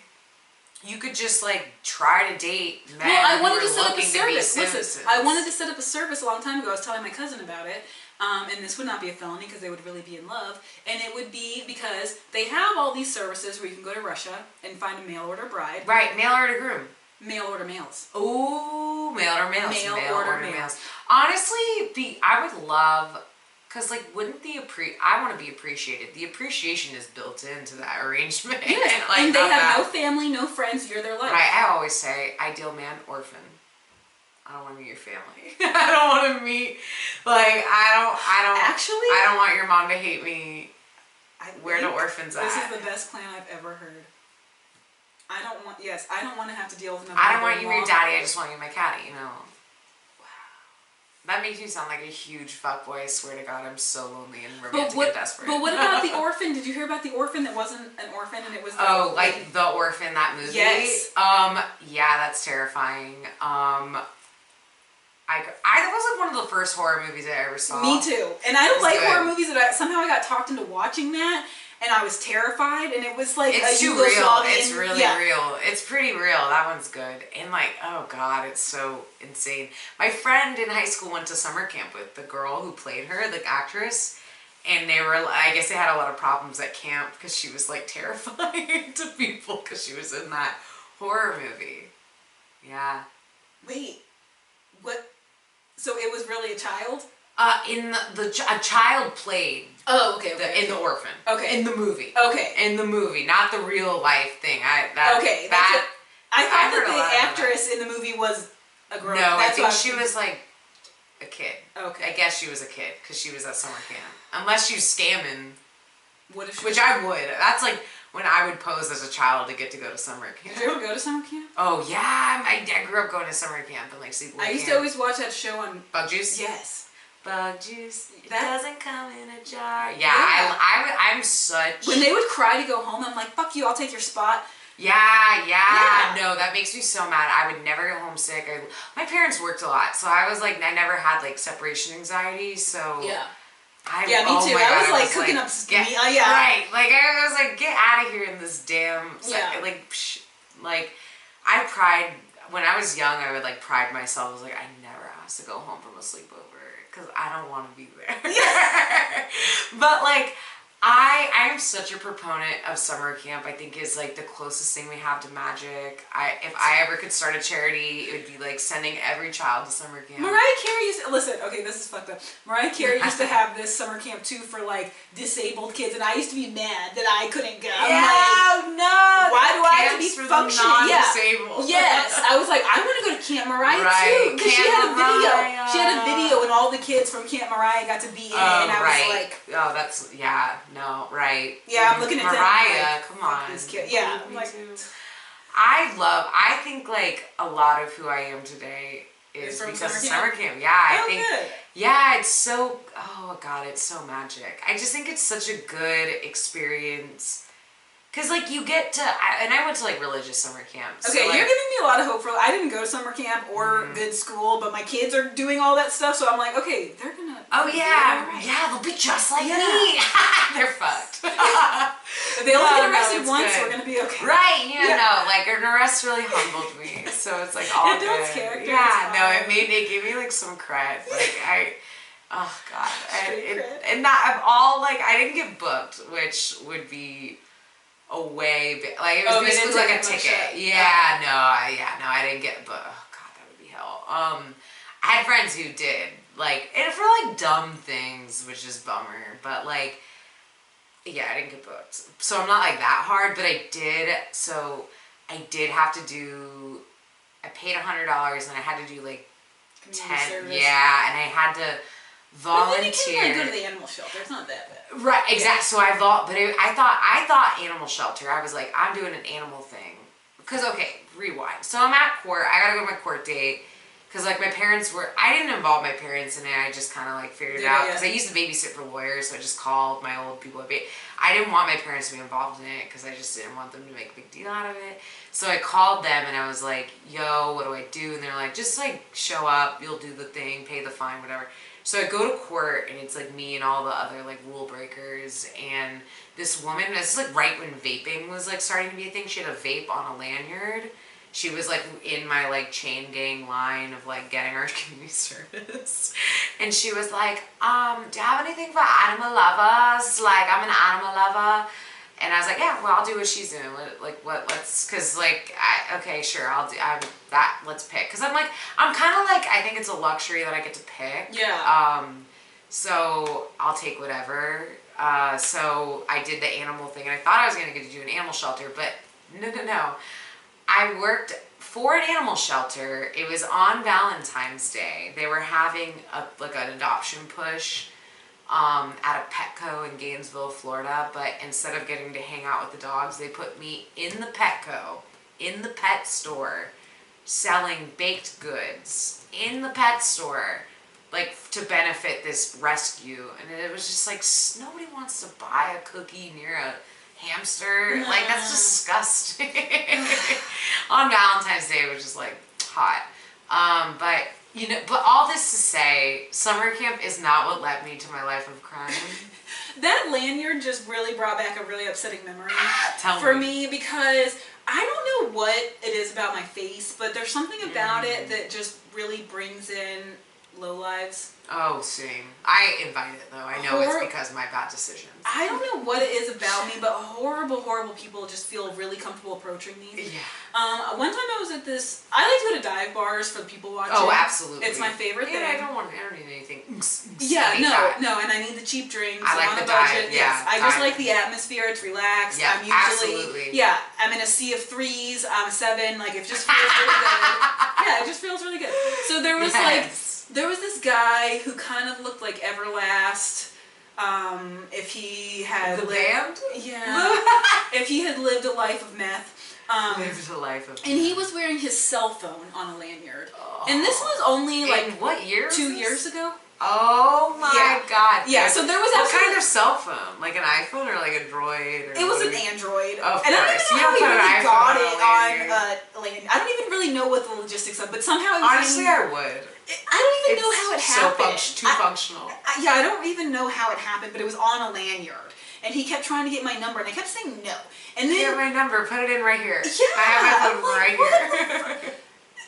You could just like try to date men. Well, I wanted to who are set up a looking to be service. Listen, citizens. I wanted to set up a service a long time ago. I was telling my cousin about it. And this would not be a felony because they would really be in love. And it would be because they have all these services where you can go to Russia and find a mail order bride. Right, mail order groom. Mail order males. Ooh, mail order males. Mail order males. Honestly, I would love, because like, wouldn't I want to be appreciated. The appreciation is built into that arrangement. Yes, like, and they have no family, no friends. You're their life. Right, I always say, ideal man, orphan. I don't want to meet your family. I don't want to meet, like, Actually, I don't want your mom to hate me. Where the orphans at? This is the best plan I've ever heard. I don't want to have to deal with another. I don't want you your daddy, I just want you my caddy, you know. Wow. That makes you sound like a huge fuckboy. I swear to God, I'm so lonely and romantic and desperate. But what about the orphan? Did you hear about the orphan that wasn't an orphan and it was like the orphan, that movie? Yes. Yeah, that's terrifying. That was like one of the first horror movies I ever saw. Me too. And I don't like horror movies somehow I got talked into watching that and I was terrified and it was like it's too real. It's really real. It's pretty real. That one's good. And like, oh God, it's so insane. My friend in high school went to summer camp with the girl who played her, the actress. And I guess they had a lot of problems at camp because she was like terrifying to people because she was in that horror movie. Yeah. Wait, what? So it was really a child? A child played. Oh, okay. In the orphan. Okay. In the movie. Okay. In the movie, not the real life thing. I thought that the actress in the movie was a girl. No, I think she was like a kid. Okay. I guess she was a kid because she was at summer camp. Unless she was scamming. What if she Which I would. That's like when I would pose as a child to get to go to summer camp. Did you ever go to summer camp? Oh yeah, I grew up going to summer camp and like sleepaway camp. I used to always watch that show on Bug Juice. Yes. Bug juice. That doesn't come in a jar. Yeah. I'm such. When they would cry to go home, I'm like, fuck you, I'll take your spot. Yeah. No, that makes me so mad. I would never get homesick. My parents worked a lot, so I was like, I never had like separation anxiety. So yeah. Me too. I was like cooking up. Right. Like I was like, get out of here in this damn. Like I pride. When I was young, I would like pride myself. I was like, I never asked to go home from a sleepover because I don't want to be there. But like, I am such a proponent of summer camp. I think is like the closest thing we have to magic. If I ever could start a charity, it would be like sending every child to summer camp. Mariah Carey used to, listen, okay, this is fucked up. Mariah Carey used to have this summer camp too for like disabled kids, and I used to be mad that I couldn't go. Why do I have to be functioning? Non-disabled. Yes, I was like, I want to go to Camp Mariah too because she had a video. She had a video, and all the kids from Camp Mariah got to be in it, and I was like, oh, that's no, right. Yeah, I'm looking at Mariah, like, come on. This kid. Yeah, I'm like, I think like a lot of who I am today is because of summer camp. Yeah, I think. Good. Yeah, it's so. Oh God, it's so magic. I just think it's such a good experience. Cause like you get to, and I went to like religious summer camps. Okay, so, like, you're giving me a lot of hope for. I didn't go to summer camp or good school, but my kids are doing all that stuff, so I'm like, okay, they're gonna. Oh yeah, yeah, they'll be just like me. They're fucked. If they only get arrested once, we're gonna be okay. Right? No, like an arrest really humbled me, so it's like all good. Adults character. Yeah, no, it gave me like some cred. Like oh God, and that of all like I didn't get booked, which would be. Like it was basically like a ticket. I didn't get, but oh God, that would be hell. I had friends who did and for like dumb things, which is bummer. But like, yeah, I didn't get booked, so I'm not like that hard. But I did. So I did have to do. I paid $100, and I had to do like Community service. Yeah, and I had to. Volunteer. But then you can't go to the animal shelter. It's not that bad. Right, exactly. So I thought animal shelter. I was like, I'm doing an animal thing. Because, okay, rewind. So I'm at court. I gotta go to my court date. Because, like, my parents were... I didn't involve my parents in it. I just kind of, like, figured it out. Because I used to babysit for lawyers, so I just called my old people. I didn't want my parents to be involved in it because I just didn't want them to make a big deal out of it. So I called them, and I was like, yo, what do I do? And they're like, just, like, show up. You'll do the thing, pay the fine, whatever. So I go to court, and it's, like, me and all the other, like, rule breakers. And this woman, this is, like, right when vaping was, like, starting to be a thing. She had a vape on a lanyard. She was, like, in my, like, chain gang line of, like, getting our community service. And she was like, do you have anything for animal lovers? Like, I'm an animal lover. And I was like, yeah, well, I'll do what she's doing. Let's, because, like, okay, sure, let's pick. Because I'm, like, I'm kind of, like, I think it's a luxury that I get to pick. Yeah. So I'll take whatever. So I did the animal thing, and I thought I was going to get to do an animal shelter, but no. I worked for an animal shelter. It was on Valentine's Day. They were having an adoption push at a Petco in Gainesville, Florida. But instead of getting to hang out with the dogs, they put me in the Petco, in the pet store, selling baked goods in the pet store, like, to benefit this rescue. And it was just like, nobody wants to buy a cookie near a hamster. No. Like, that's disgusting. On Valentine's Day, it was just, like, hot. But, you know, but all this to say, summer camp is not what led me to my life of crime. That lanyard just really brought back a really upsetting memory for me, because I don't know what it is about my face, but there's something about it that just really brings in lowlives. Oh, same. I invite it, though. I know it's because of my bad decisions. I don't know what it is about me, but horrible people just feel really comfortable approaching me. Yeah. One time I was at this... I like to go to dive bars for the people watching. Oh, absolutely. It's my favorite thing. I don't need anything. Yeah, no, and I need the cheap drinks. I like on the a budget. dive. Yes, Yeah, I just like the atmosphere. It's relaxed. Yeah, I'm usually, absolutely. Yeah, I'm in a sea of threes. I'm a 7. Like, it just feels really good. Yeah, it just feels really good. So there was there was this guy who kind of looked like Everlast. If he had band? Yeah. If he had lived a life of meth. Lived a life of meth. And he was wearing his cell phone on a lanyard. Oh. And this was only like... In what year? 2 years ago. Oh my god. Yeah, so there was what kind of cell phone? Like an iPhone or like a Droid? Or it was an Android. Of and course. I don't even know how he really got it on a lanyard. I don't even really know what the logistics of, but somehow it was... Honestly, I would. I don't even know how it happened. So functional. I don't even know how it happened, but it was on a lanyard. And he kept trying to get my number, and I kept saying no. And then... Get my number, put it in right here. Yeah. I have my phone right here.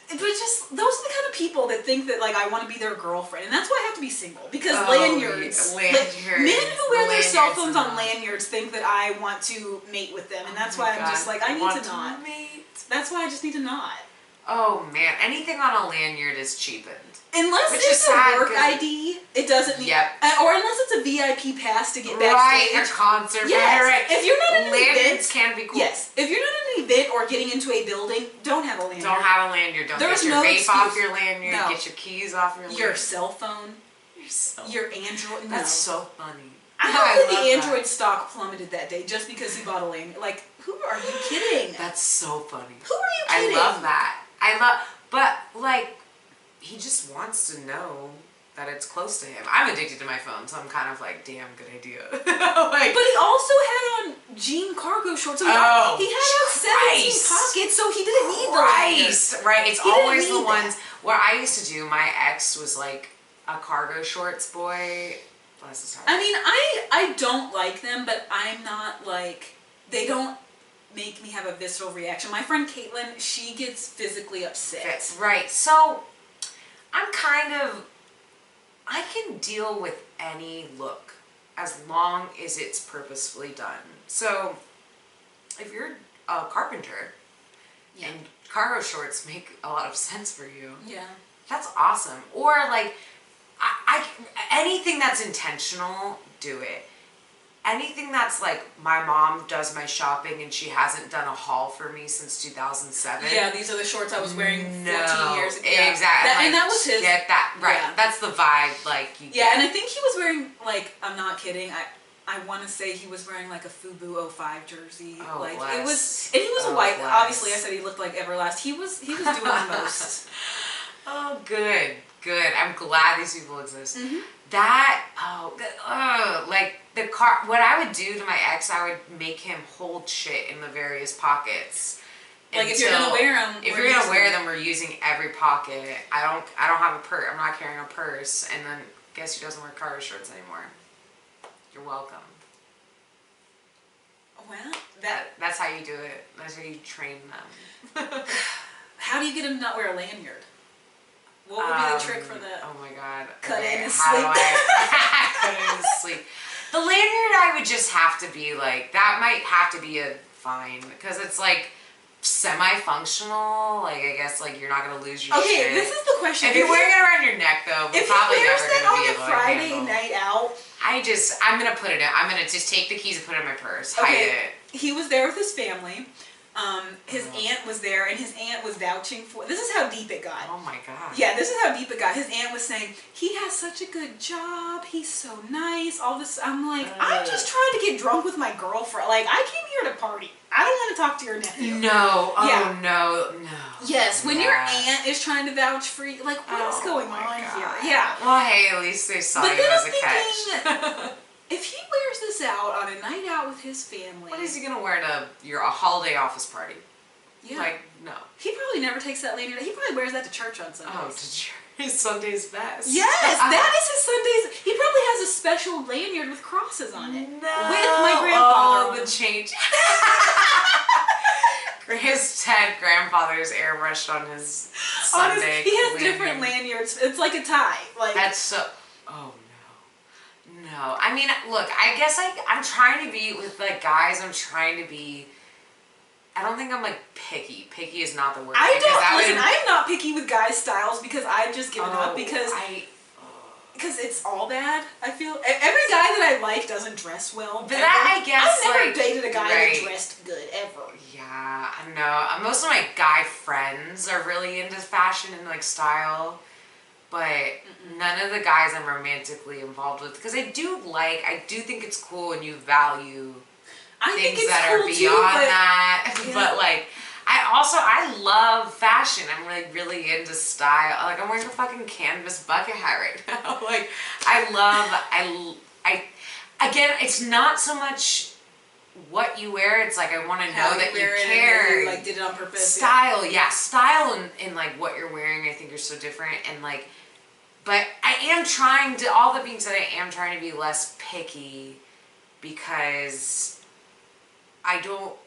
But just, those are the kind of people that think that, like, I want to be their girlfriend. And that's why I have to be single. Because lanyards. Men who wear their cell phones on lanyards think that I want to mate with them. And that's why I'm just like, I need to not. That's why I just need to not. Oh, man. Anything on a lanyard is cheapened. Unless it's a work ID, it doesn't need... Yep. Or unless it's a VIP pass to get backstage. Right, a concert. Yes. Right. If you're not in an lanyards event... can be cool. Yes. If you're not in an event or getting into a building, don't have a lanyard. Don't have a lanyard. Don't get your vape off your lanyard. No. Get your keys off your lanyard. Your cell phone. Your Android. No. That's so funny. I know that the Android stock plummeted that day just because he bought a lanyard. Like, who are you kidding? That's so funny. Who are you kidding? I love that. But, like, he just wants to know that it's close to him. I'm addicted to my phone, so I'm kind of like, damn, good idea. But he also had on jean cargo shorts. So he had on 17 pockets, so he didn't need the lanyard. Right, it's always the ones where I used to do. My ex was like a cargo shorts boy. Bless his heart. I mean, I don't like them, but I'm not like, they don't make me have a visceral reaction. My friend Caitlin, she gets physically upset. Right, so I'm I can deal with any look as long as it's purposefully done. So if you're a carpenter and cargo shorts make a lot of sense for you, that's awesome. Or like, I anything that's intentional, do it. Anything that's like, my mom does my shopping and she hasn't done a haul for me since 2007. Yeah, these are the shorts I was wearing 14 years ago. Exactly. And that was his. Get that, right. Yeah. That's the vibe, like, you get. And I think he was wearing, like, I'm not kidding, I want to say he was wearing like a FUBU 05 jersey. Oh, like, bless. It was, and he was a white, obviously I said he looked like Everlast. He was doing the most. Oh, good. I'm glad these people exist. Mm-hmm. Like the car, what I would do to my ex, I would make him hold shit in the various pockets. Like if you're gonna wear them, we're using every pocket. I don't have a purse. I'm not carrying a purse. And then guess who doesn't wear Cara shorts anymore? You're welcome. Well, that's how you do it. That's how you train them. How do you get him to not wear a lanyard? What would be the trick for that? Oh my god. Cut in his how sleep. do I cut in his sleep? The lanyard, I would just have to be like, that might have to be a fine, because it's like semi-functional. Like, I guess like you're not gonna lose your shit. Okay, this is the question. If you're wearing it around your neck though, we're probably never gonna be able to Friday handle. night out. I'm gonna put it in. I'm gonna just take the keys and put it in my purse. Hide it. He was there with his family. His aunt was there, and his aunt was vouching for. This is how deep it got. Oh my god. Yeah, this is how deep it got. His aunt was saying he has such a good job. He's so nice. All this. I'm like, I'm just trying to get drunk with my girlfriend. Like, I came here to party. I don't want to talk to your nephew. No. Oh yeah. no. Yes, when your aunt is trying to vouch for you, like, what is going on here? Yeah. Well, hey, at least they saw you as a catch. If he wears this out on a night out with his family, what is he gonna wear to a holiday office party? Yeah. Like, no. He probably never takes that lanyard. He probably wears that to church on Sundays. Oh, to church. His Sunday's best. Yes, that is his Sundays. He probably has a special lanyard with crosses on it. No. With my grandfather. Oh, the change. His dead grandfather's airbrushed on his Sunday. He has different lanyards. It's like a tie. Like that's so. Oh no. I mean, look. I guess I'm trying to be with like guys. I'm don't think I'm like picky. Picky is not the word. I'm not picky with guys' styles because I've just given up because it's all bad. I feel every guy that I like doesn't dress well. But that, I guess, I've never dated a guy that dressed good ever. Yeah, I know. Most of my guy friends are really into fashion and like style, but none of the guys I'm romantically involved with, because I do think it's cool and you value things that are beyond that. Yeah. But like, I love fashion. I'm like really into style. Like I'm wearing a fucking canvas bucket hat right now. Like again, it's not so much what you wear. It's like I want to know that you care. You, like did it on purpose. Style, yeah. Style and like what you're wearing, I think are so different. And like, but I am trying to. All that being said, I am trying to be less picky because I don't.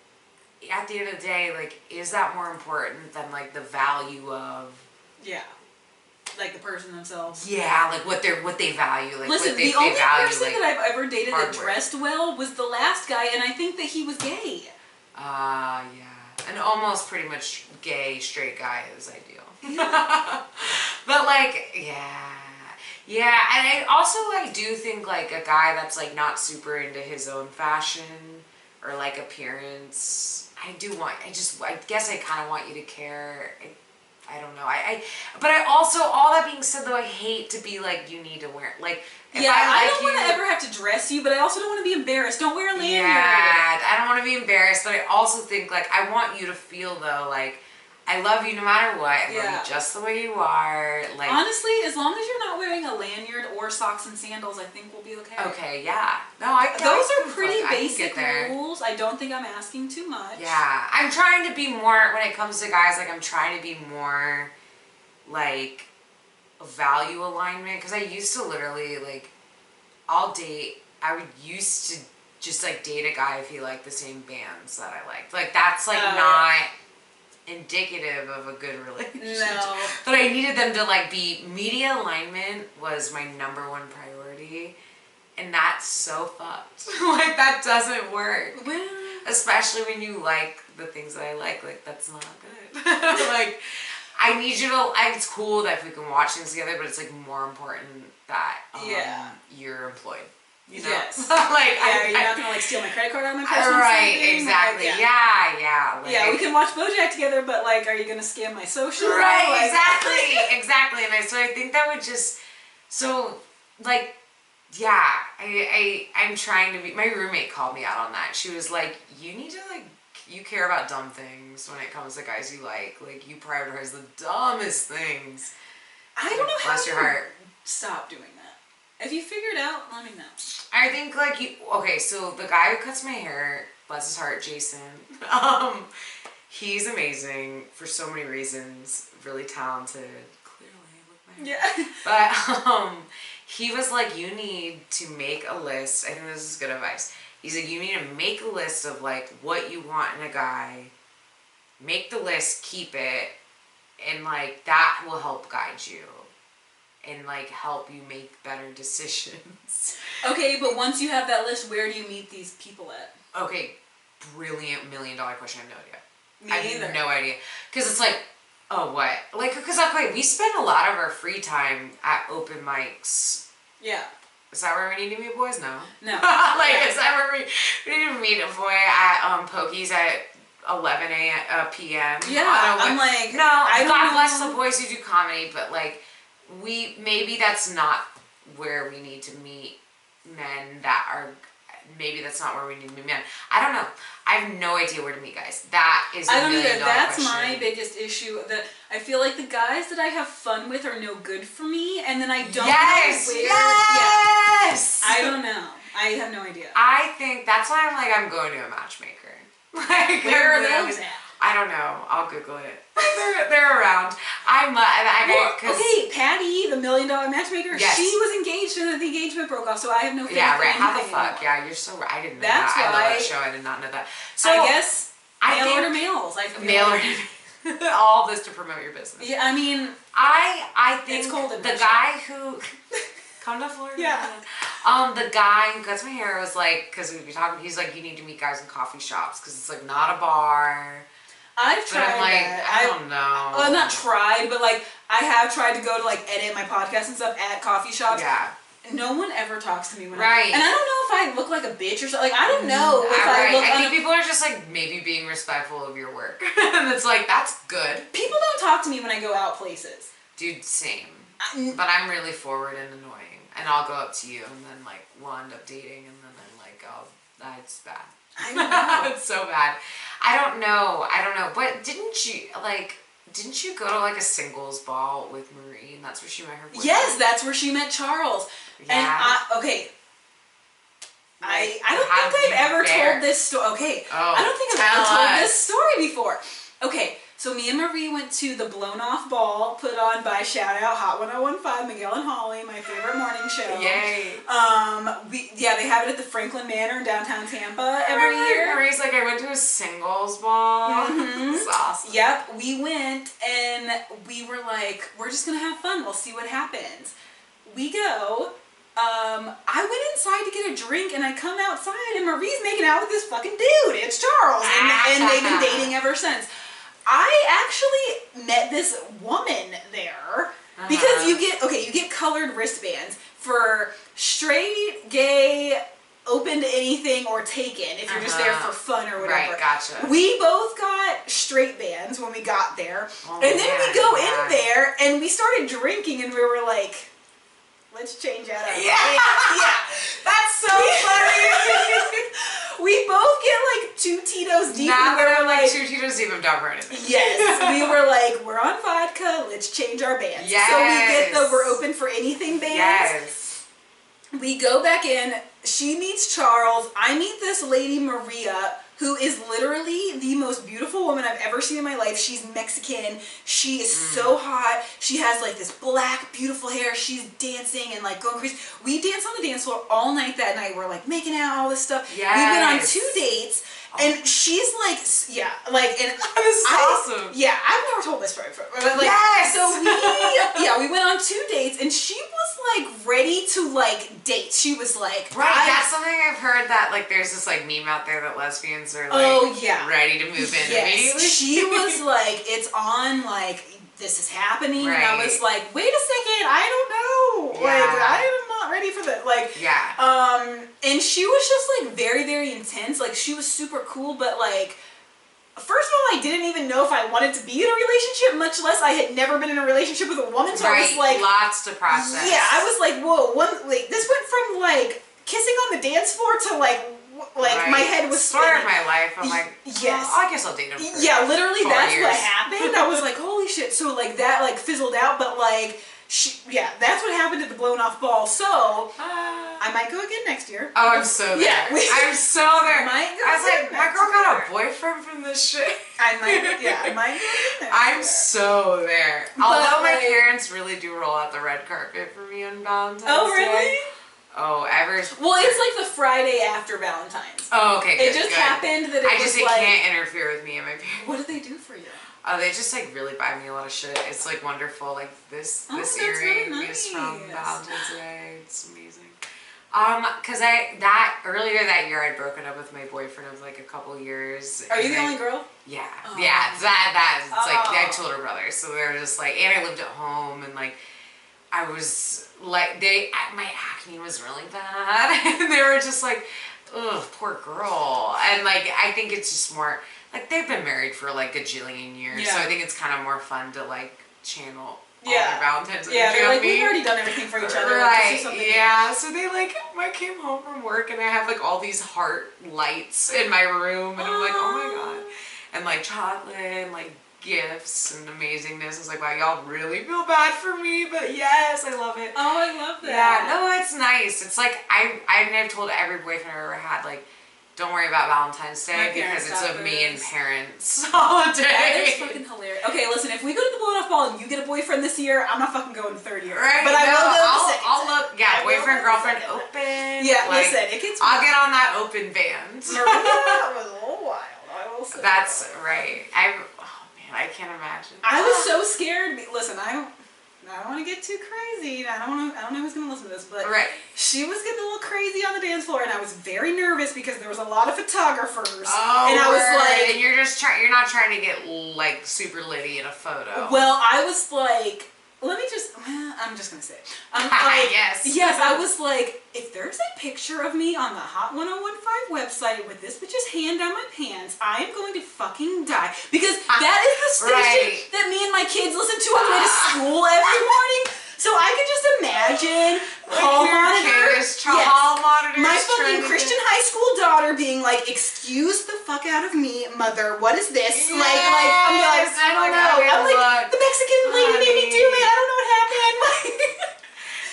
At the end of the day, like, is that more important than like the value of? Yeah. Like the person themselves. Yeah, like what they value. Like listen, what they the only value, person like, that I've ever dated that hardware. dressed well was the last guy, and I think that he was gay. Yeah. An almost pretty much gay straight guy is ideal. Yeah. But like, yeah, and I do think like a guy that's like not super into his own fashion or like appearance. I guess I kind of want you to care. I don't know. But I also, all that being said though, I hate to be like, you need to wear, like, if I don't want to ever have to dress you, but I also don't want to be embarrassed. Don't wear a lanyard. Yeah, I don't want to be embarrassed, but I also think like, I want you to feel though, like, I love you no matter what. I love you just the way you are. Like, honestly, as long as you're not wearing a lanyard or socks and sandals, I think we'll be okay. Okay, yeah. No, those are pretty basic rules. I don't think I'm asking too much. Yeah, I'm trying to be more, when it comes to guys, like I'm trying to be more like value alignment, because I used to literally like, I would used to just like date a guy if he liked the same bands that I liked. Like that's like not indicative of a good relationship. No. But I needed them to like be, media alignment was my number one priority, and that's so fucked. Like that doesn't work. Well, especially when you like the things that I like that's not good. Like I need you to, it's cool that if we can watch things together, but it's like more important that you're employed. You know? Yes. Like, you're not gonna like steal my credit card out of my purse. Right, exactly. Like, yeah. Like, we can watch BoJack together, but like, are you gonna scam my social? Right, like, exactly. And so I think that would just, like, yeah, I'm trying to be, my roommate called me out on that. She was like, you need to like, you care about dumb things when it comes to guys you like you prioritize the dumbest things. I don't know how Bless your to heart. stop doing that. If you figure it out, let me know. I think like okay, so the guy who cuts my hair, bless his heart, Jason, he's amazing for so many reasons, really talented, clearly with my hair. Yeah. But he was like, you need to make a list. I think this is good advice. He's like, you need to make a list of like what you want in a guy, make the list, keep it, and like that will help guide you and like help you make better decisions. Okay, but once you have that list, where do you meet these people at? Okay, brilliant $1 million question. I have no idea. Me I either. have no idea. Because it's like, oh, what? Like, because okay, we spend a lot of our free time at open mics. Yeah. Is that where we need to meet boys? No. No. Like, is that where we need to meet a boy at Pokey's at 11 p.m.? Yeah, I'm like, no, I don't God know. bless the boys who do comedy, but like, maybe that's not where we need to meet men that are, maybe that's not where we need to meet men. I don't know. I have no idea where to meet guys. That is I don't $1 million either. That's question. my biggest issue. That I feel like the guys that I have fun with are no good for me, and then I don't Yes! know where. Yes! Yeah, I don't know. I have no idea. I think that's why I'm going to a matchmaker. Like, Where are literally- those at? I don't know. I'll Google it. They're around. Okay, Patty, the $1 million matchmaker. Yes. She was engaged, and the engagement broke off. So I have no faith. Yeah, in right. How the anything fuck? anymore. Yeah, you're so right. I didn't know That's that. I love that why- show. I did not know that. So I guess I mail think order males. I feel mail like. order. All this to promote your business. Yeah, I mean, I think It's cold in the Michigan. guy who come to Florida. Yeah. The guy who cuts my hair was like, because we'd be talking. He's like, you need to meet guys in coffee shops because it's like not a bar. I've But tried I'm like, that. I don't know. Well, not tried, but like I have tried to go to like edit my podcast and stuff at coffee shops. Yeah. No one ever talks to me when Right. and I don't know if I look like a bitch or something. Like I don't know if Right. I look. I think people are just like maybe being respectful of your work, and it's like that's good. People don't talk to me when I go out places. Dude, same. I, But I'm really forward and annoying, and I'll go up to you, and then like we'll end up dating, and then I'm like, oh, that's bad. I don't know. It's so bad. I don't know. But didn't you go to like a singles ball with Marie, and that's where she met her boyfriend? Yes, that's where she met Charles. Yeah. And okay. Like, I don't how'd think you I've ever fare? told this story. Okay. Oh, I don't think I've tell ever told us. this story before. Okay, so me and Marie went to the Blown Off Ball put on by shout out Hot 1015, Miguel and Holly, my favorite morning show. Yay. They have it at the Franklin Manor in downtown Tampa every year. Marie's like, I went to a singles ball. Mhm. It's awesome. Yep, we went and we were like, we're just gonna have fun. We'll see what happens. We go. I went inside to get a drink and I come outside and Marie's making out with this fucking dude. It's Charles. And they've been dating ever since. I actually met this woman there because you get colored wristbands for straight, gay, open to anything or taken if you're just there for fun or whatever. Right, gotcha. We both got straight bands when we got there. Oh, and then man, we go yeah. in there and we started drinking and we were like, let's change that up. Yeah. That's so funny. We both get like 2 Tito's deep Now and we that were I'm like like, 2 Tito's deep, I'm down for anything. yes, we were like, we're on vodka, let's change our bands. Yes. So we get the we're open for anything bands. Yes. We go back in, she meets Charles, I meet this lady Maria, who is literally the most beautiful woman I've ever seen in my life. She's Mexican, she is so hot, she has like this black beautiful hair, she's dancing and like going crazy. We danced on the dance floor all night that night, we're like making out, all this stuff. Yes. We've been on 2 dates. And she's like, yeah, like, and This is awesome. Yeah, I've never told this story before. But like, Yes! So we went on 2 dates, and she was like ready to like date. She was like, Right, that's something I've heard that like there's this like meme out there that lesbians are like oh yeah, ready to move in immediately. She was like, it's on, like this is happening, and I Right. was like, wait a second, I don't know, like Yeah. I am not ready for that, like Yeah. and she was just like very, very intense. Like she was super cool, but like first of all, I didn't even know if I wanted to be in a relationship, much less I had never been in a relationship with a woman. So I was like, lots to process. yeah, I was like, whoa, this went from like kissing on the dance floor to like Right. my head was story of spinning. my life. I'm like, Yes. well, I guess I'll date him. For Yeah, literally 4 that's years. what happened. I was like, holy shit. So like that like fizzled out, but like That's what happened at the blown off ball. So I might go again next year. Oh, I'm so there. Yeah, I'm so there. I was like, my girl got a boyfriend from this shit. I might go again next I'm year. so there. But, Although my like, parents really do roll out the red carpet for me on Valentine's Day. Oh, really? Oh, ever. Well, it's like the Friday after Valentine's. Oh, okay, good, It just good. happened that it was it like... can't interfere with me and my parents. What do they do for you? Oh, they just like really buy me a lot of shit. It's like wonderful. Like this that's earring really is from nice. Valentine's Day. It's amazing. Cause earlier that year I'd broken up with my boyfriend of like a couple years. Are you the only girl? Yeah, Oh. yeah. It's like I have Oh. two older brothers, so they were just like, and I lived at home, and like I was like my acne was really bad, and they were just like, ugh, poor girl, and like I think it's just more. Like, they've been married for, like, a jillion years, so I think it's kind of more fun to, like, channel all their Valentine's energy they're like, on me. we've already done everything for each other. Right, Like, yeah, so they, like, I came home from work, and I have, like, all these heart lights in my room, and I'm like, oh my god. And, like, chocolate, and, like, gifts, and amazingness. I was like, wow, y'all really feel bad for me, but yes, I love it. Oh, I love that. Yeah, no, it's nice. It's like, I've told every boyfriend I've ever had, like, don't worry about Valentine's Day because it's a me and parents holiday. That is fucking hilarious. Okay, listen, if we go to the blown off ball and you get a boyfriend this year, I'm not fucking going the third year. Right? But I will go the second. I'll look. Yeah, boyfriend, girlfriend, open. Yeah, like, listen, it gets. I'll get on that open band. That was a little wild. I will say. That's right. Oh man, I can't imagine. I was so scared. Listen, I don't want to get too crazy. I don't know who's gonna listen to this, but she was getting a little crazy on the dance floor, and I was very nervous because there was a lot of photographers. Oh, and I was like, and you're not trying to get like super litty in a photo. Well, I was like, I'm just gonna say it. Like, yes, I was like, if there's a picture of me on the Hot 1015 website with this bitch's hand down my pants, I am going to fucking die. Because that is the station that me and my kids listen to on the way to school every morning. So I could just imagine hall monitors. My fucking Christian high school daughter being like, excuse the fuck out of me, mother, what is this? Yes. Like, I'm like, I don't know. I'm like, the Mexican lady made me do it. I don't know what happened.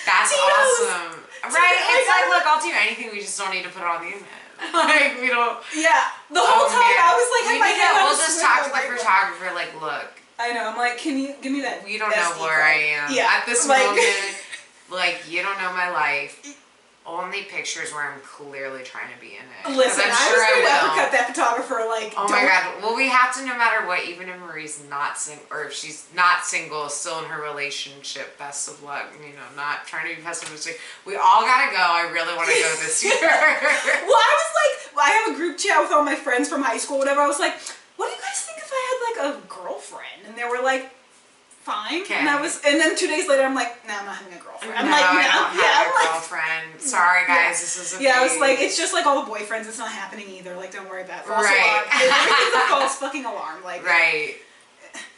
That's awesome. Right? It's like, look, I'll do anything, we just don't need to put it on the internet. Like, we don't. Yeah. The whole time I was like, we'll just talk to the photographer, like, look. I know, I'm like, can you give me that? You don't know where I am at this moment. Like, you don't know my life. Only pictures where I'm clearly trying to be in it. Listen, I'm sure I was going to will. uppercut that photographer, like, oh my god. Well, we have to, no matter what, even if Marie's not single, or if she's not single, still in her relationship, best of luck, you know, not trying to be pessimistic. We all gotta go. I really want to go this year. Well, I was like, I have a group chat with all my friends from high school, whatever. I was like, what do you guys think if I had, like, a girlfriend? And they were like, fine. Okay. And then 2 days later, I'm like, no, I'm not having a girlfriend. I'm no, like, no, I don't have a like, girlfriend. Sorry, guys, this is a I was phase. like, it's just like all the boyfriends. It's not happening either. Like, don't worry about it. False Right. alarm. Everything's a false fucking alarm. Like, right.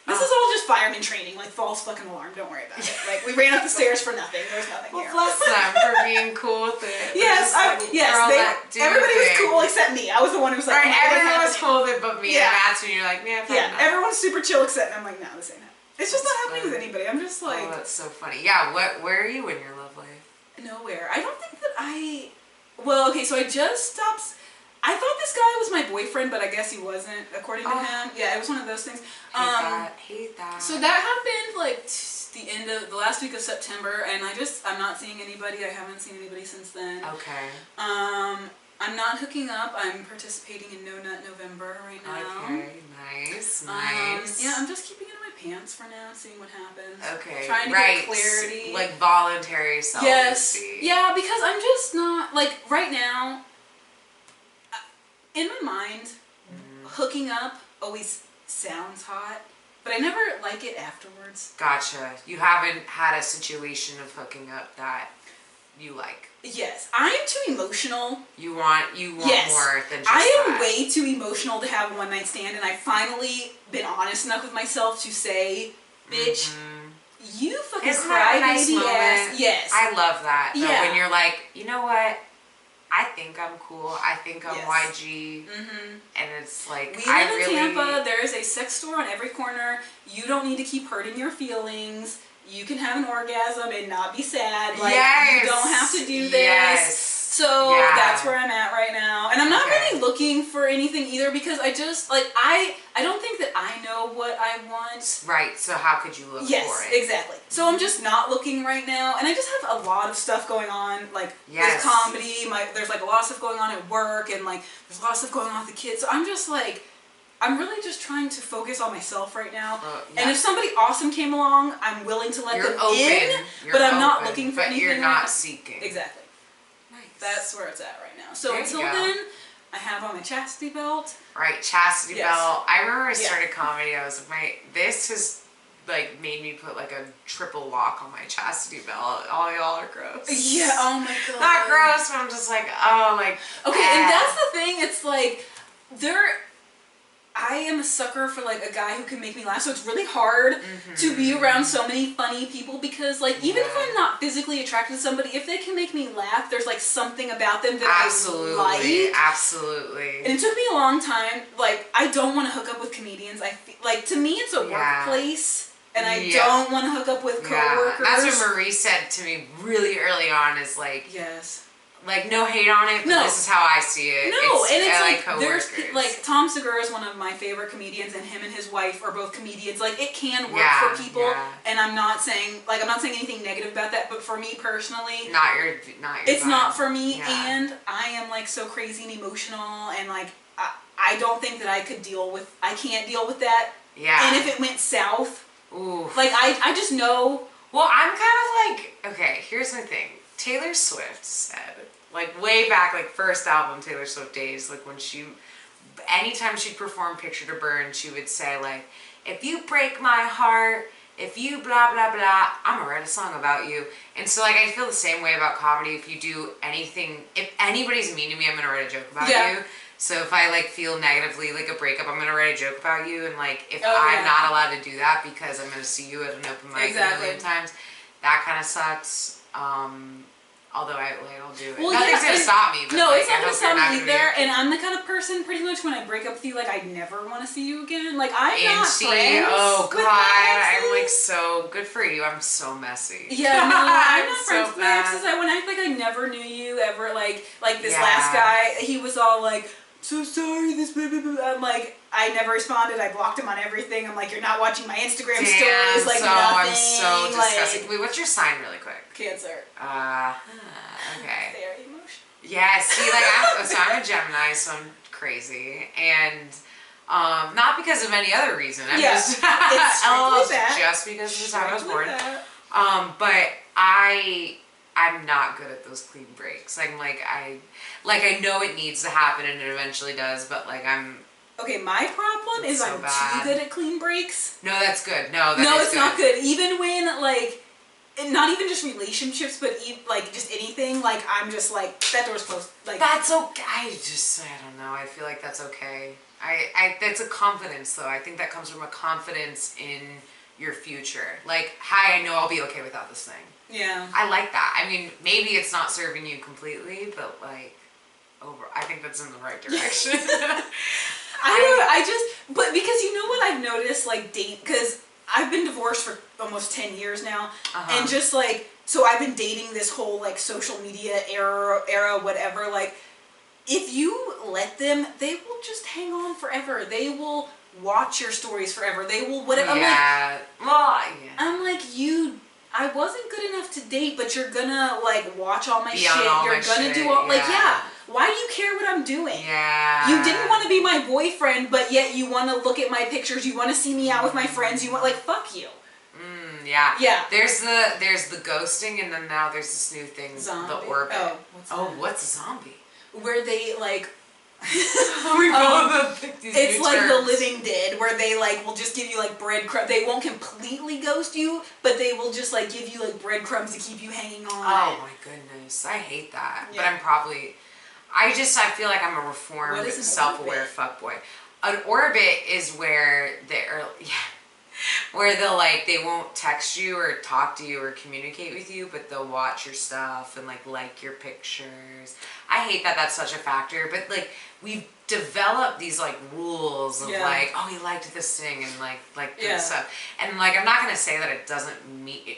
This is all just fireman training. Like, false fucking alarm. Don't worry about it. Like, we ran up the stairs for nothing. There's nothing here. Bless them for being cool with it. Yes, everybody was cool except me. I was the one who was like, right, everyone was cool with it but me. Yeah. And that's when you're like, man, everyone's super chill except me. I'm like, no, this ain't happening. It's just not happening with anybody. I'm just like... Oh, that's so funny. Yeah, where are you in your love life? Nowhere. I don't think that well, okay, so I just stopped... I thought this guy was my boyfriend, but I guess he wasn't, according to him. Yeah, it was one of those things. Hate that. So that happened, like, the last week of September, and I'm not seeing anybody. I haven't seen anybody since then. Okay. I'm not hooking up. I'm participating in No Nut November right now. Okay, nice. Yeah, I'm just keeping it in my pants for now, seeing what happens. Okay, trying to get clarity. Like voluntary self-esteem. Yes. Yeah, because I'm just not, like, right now, in my mind, hooking up always sounds hot, but I never like it afterwards. Gotcha. You haven't had a situation of hooking up that you like. Yes, I am too emotional. You want yes. more than just I am that. way too emotional to have a one-night stand, and I've finally been honest enough with myself to say, bitch, you fucking Isn't that a nice crybaby moment? ass. Yes. I love that. Though, Yeah. when you're like, you know what? I think I'm cool. I think I'm Yes. YG. And it's like, we live in Tampa. There is a sex store on every corner. You don't need to keep hurting your feelings. you can have an orgasm and not be sad. Like, yes. you don't have to do this. Yes. So that's where I'm at right now. And I'm not really looking for anything either because I just, like, I don't think that I know what I want. Right, so how could you look for it? Yes, exactly. So I'm just not looking right now. And I just have a lot of stuff going on. Like, there's comedy, there's, like, a lot of stuff going on at work, and, like, there's a lot of stuff going on with the kids. So I'm just, like, I'm really just trying to focus on myself right now. And if somebody awesome came along, I'm willing to let them in. But I'm not looking for anything. But you're not seeking. Exactly. That's where it's at right now. So until then, I have on my chastity belt. Right, chastity belt. I remember I started comedy. I was like, this has like made me put like a triple lock on my chastity belt. All y'all are gross. Yeah. Oh my god. Not gross, but I'm just like, oh, like. Okay, and that's the thing. It's like I am a sucker for like a guy who can make me laugh, so it's really hard to be around so many funny people because like even if I'm not physically attracted to somebody, if they can make me laugh, there's like something about them that I like. Absolutely. And it took me a long time. Like I don't want to hook up with comedians. I feel like to me it's a workplace, and I don't want to hook up with coworkers. That's what Marie said to me really early on. Is like Like, no hate on it, but this is how I see it. It's like there's like Tom Segura is one of my favorite comedians, and him and his wife are both comedians. Like it can work for people, and I'm not saying anything negative about that. But for me personally, not your. It's not for me, and I am like so crazy and emotional, and like I don't think that I can't deal with that. Yeah. And if it went south, like I just know. Well, I'm kind of like, okay, here's my thing. Taylor Swift said, like way back, like first album Taylor Swift days, like when anytime she'd perform Picture to Burn, she would say like, if you break my heart, if you blah, blah, blah, I'm gonna write a song about you. And so like, I feel the same way about comedy. If you do anything, if anybody's mean to me, I'm gonna write a joke about you. So if I like feel negatively, like a breakup, I'm gonna write a joke about you. And like, if I'm not allowed to do that because I'm gonna see you at an open mic a million times, that kind of sucks. Although I'll do it. Well, Nothing's gonna stop me. But no, like, it's not gonna stop me either. And I'm the kind of person, pretty much, when I break up with you, like I never want to see you again. Like I'm not friends. Oh God, I'm like so good for you. I'm so messy. Yeah, no, I'm not friends with my exes. I went act like I never knew you ever. Like this last guy, he was all like, so sorry, this blah, blah, blah. I'm like, I never responded. I blocked him on everything. I'm like, you're not watching my Instagram stories. Like nothing. I'm so disgusting. Wait, what's your sign, really quick? Cancer. Okay. Very emotional. Yeah. See, like I'm a Gemini, so I'm crazy, and not because of any other reason. I'm just just because of the time I was born. But I'm not good at those clean breaks. I'm like I know it needs to happen and it eventually does, but like okay, my problem is I'm too good at clean breaks. No, that's good. No, it's not good. Even when like, not even just relationships, but like just anything. Like I'm just like, that door's closed. Like that's okay. I don't know. I feel like that's okay. That's a confidence though. I think that comes from a confidence in your future. Like, hi, I know I'll be okay without this thing. Yeah. I like that. I mean, maybe it's not serving you completely, but like, I think that's in the right direction. But because you know what I've noticed, like because I've been divorced for almost 10 years now, and just like, so I've been dating this whole like social media era, whatever, like, if you let them, they will just hang on forever. They will watch your stories forever. They will whatever. I'm like, I wasn't good enough to date, but you're gonna like watch all my shit. You're gonna do all why do you care what I'm doing? Yeah. You didn't want to be my boyfriend, but yet you want to look at my pictures. You want to see me out with my friends. You want fuck you. Yeah. Yeah. There's the ghosting, and then now there's this new thing, the orbit. What's a zombie? Where they like. It's like the living dead, where they like will just give you like breadcrumbs. They won't completely ghost you, but they will just like give you like breadcrumbs to keep you hanging on. Oh my goodness, I hate that. Yeah. But I'm probably, I feel like I'm a reformed, self-aware fuckboy. An orbit is where they're, where they won't text you or talk to you or communicate with you, but they'll watch your stuff and like your pictures. I hate that that's such a factor, but we've developed these rules of oh, he liked this thing and like this stuff, and I'm not gonna say that it doesn't mean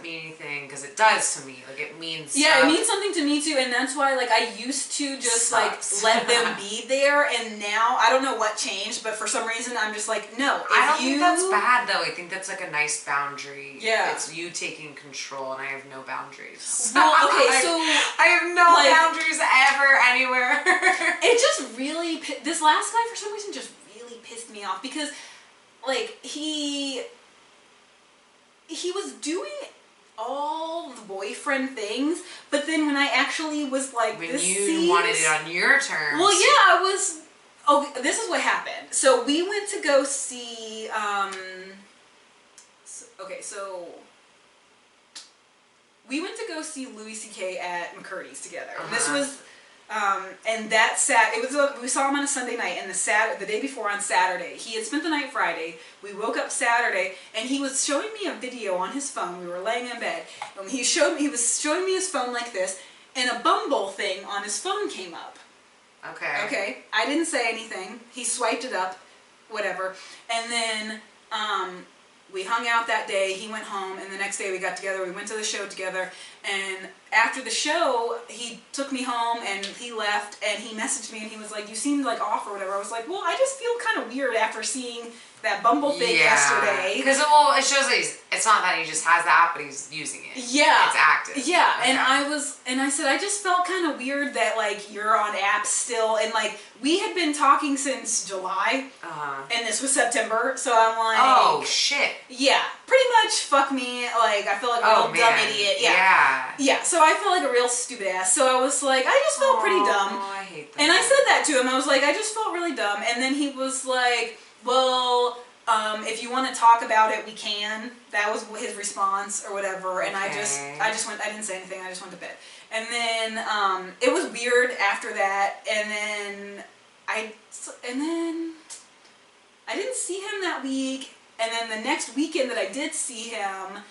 anything, because it does to me. It means it means something to me too, and that's why I used to just let them be there, and now I don't know what changed, but for some reason I'm just no. I don't think that's bad though. I think that's a nice boundary. Yeah, it's you taking control, and I have no boundaries. Well, okay, so I have no boundaries ever anywhere. It just really this last guy for some reason just really pissed me off, because he was doing all the boyfriend things, but then when I actually was when you wanted it on your terms. Well, yeah, I was. Oh, this is what happened. So we went to go see. So we went to go see Louis C.K. at McCurdy's together. And this was. And that we saw him on a Sunday night, and the day before on Saturday, he had spent the night Friday. We woke up Saturday, and he was showing me a video on his phone. We were laying in bed, and he was showing me his phone like this, and a Bumble thing on his phone came up. Okay. I didn't say anything. He swiped it up, whatever, and then we hung out that day. He went home, and the next day we got together. We went to the show together, and after the show, he took me home, and he left, and he messaged me, and he was like, "You seemed off or whatever." I was like, "Well, I just feel kind of weird after seeing that Bumble thing yesterday." Because it shows that it's not that he just has the app, but he's using it. Yeah, it's active. Yeah, okay. And I said I just felt kind of weird that you're on apps still, and we had been talking since July, and this was September, so I'm like, oh shit. Yeah, pretty much. Fuck me. I feel like a real dumb idiot. Yeah. So I felt like a real stupid ass. So I was like, I just felt pretty dumb. Oh, I hate that. And I said that to him. I was like, I just felt really dumb. And then he was like, well, if you want to talk about it, we can. That was his response or whatever. And I just went. I didn't say anything. I just went to bed. And then it was weird after that. And then I didn't see him that week. And then the next weekend that I did see him,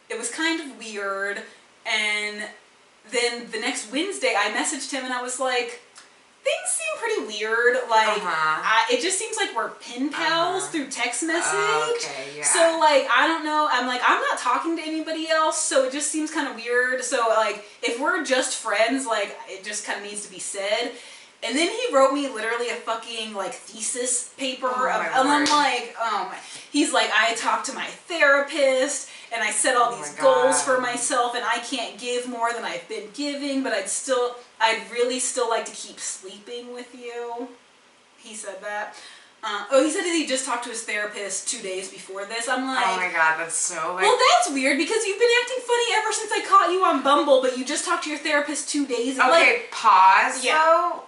it was kind of weird. And then the next Wednesday, I messaged him and I was like, things seem pretty weird. It just seems like we're pen pals through text message. Okay, yeah. So I don't know. I'm I'm not talking to anybody else, so it just seems kind of weird. So if we're just friends, it just kind of needs to be said. And then he wrote me literally a fucking thesis paper, and I'm like, oh my. He's like, I talked to my therapist, and I set all these goals for myself, and I can't give more than I've been giving, but I'd really still like to keep sleeping with you. He said that. He said that he just talked to his therapist 2 days before this. I'm like, oh my god, that's so well, that's weird, because you've been acting funny ever since I caught you on Bumble, but you just talked to your therapist 2 days ago. Okay, pause though.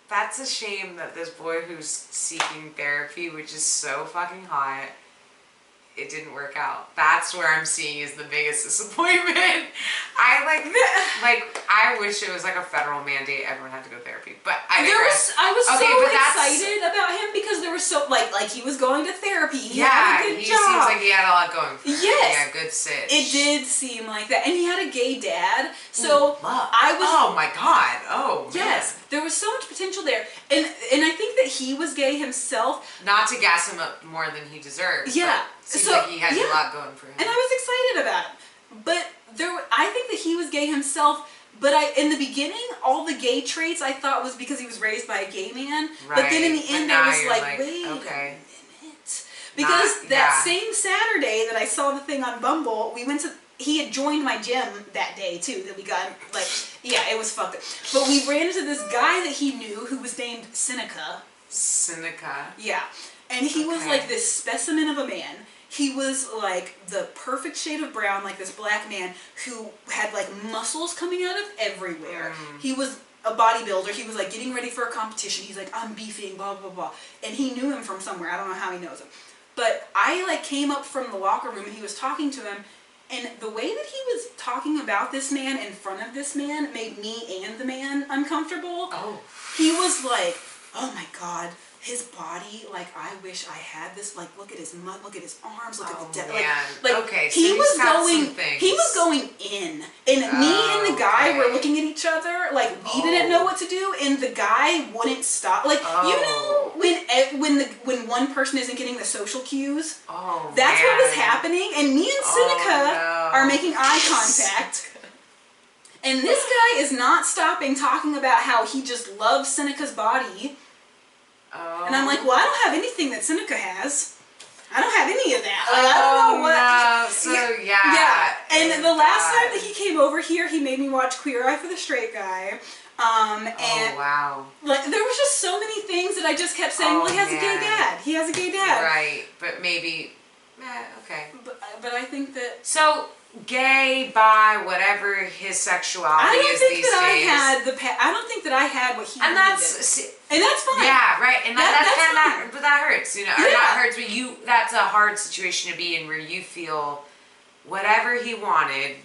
That's a shame that this boy who's seeking therapy, which is so fucking hot, it didn't work out. That's where I'm seeing is the biggest disappointment. I wish it was a federal mandate. Everyone had to go to therapy, but I was so excited about him because there was so he was going to therapy. He had a good job. Seems like he had a lot going for him. Yes, yeah, good sit. It did seem like that, and he had a gay dad. So I was. Oh my god. Oh yes, man. there was so much potential there, and I think that he was gay himself. Not to gas him up more than he deserves. Yeah. Seems like he had a lot going for him. And I was excited about him. But I think that he was gay himself, but in the beginning, all the gay traits I thought was because he was raised by a gay man. Right. But then in the end, I was like, wait a minute. Because same Saturday that I saw the thing on Bumble, he had joined my gym that day too, that we got, it was fucked up. But we ran into this guy that he knew who was named Seneca. Yeah. And he was this specimen of a man. He was the perfect shade of brown, this black man who had muscles coming out of everywhere. He was a bodybuilder. He was getting ready for a competition. He's I'm beefing, blah, blah, blah. And he knew him from somewhere. I don't know how he knows him. But I came up from the locker room and he was talking to him. And the way that he was talking about this man in front of this man made me and the man uncomfortable. Oh. He was oh my god. his body, like, I wish I had this. Like, look at his look at his arms, look at the depth. Man. Like, Okay, so he he's was got going, some things. he was going in, and me and the guy were looking at each other, like we didn't know what to do, and the guy wouldn't stop. Like, you know, when one person isn't getting the social cues, that's what was happening, and me and Seneca are making eye contact. And this guy is not stopping talking about how he just loves Seneca's body. And I'm like, well, I don't have anything that Seneca has. I don't have any of that. Like, I don't know what. No. So, yeah. And the last time that he came over here, he made me watch Queer Eye for the Straight Guy. And wow. Like, there was just so many things that I just kept saying, well, he has a gay dad. He has a gay dad. Right. But maybe, okay. But I think that... So... Gay, bi, whatever his sexuality is these days. I don't think that I had what he needed. And that's fine. Yeah, right. And but that hurts, you know. Or not hurts, but that's a hard situation to be in where you feel whatever he wanted,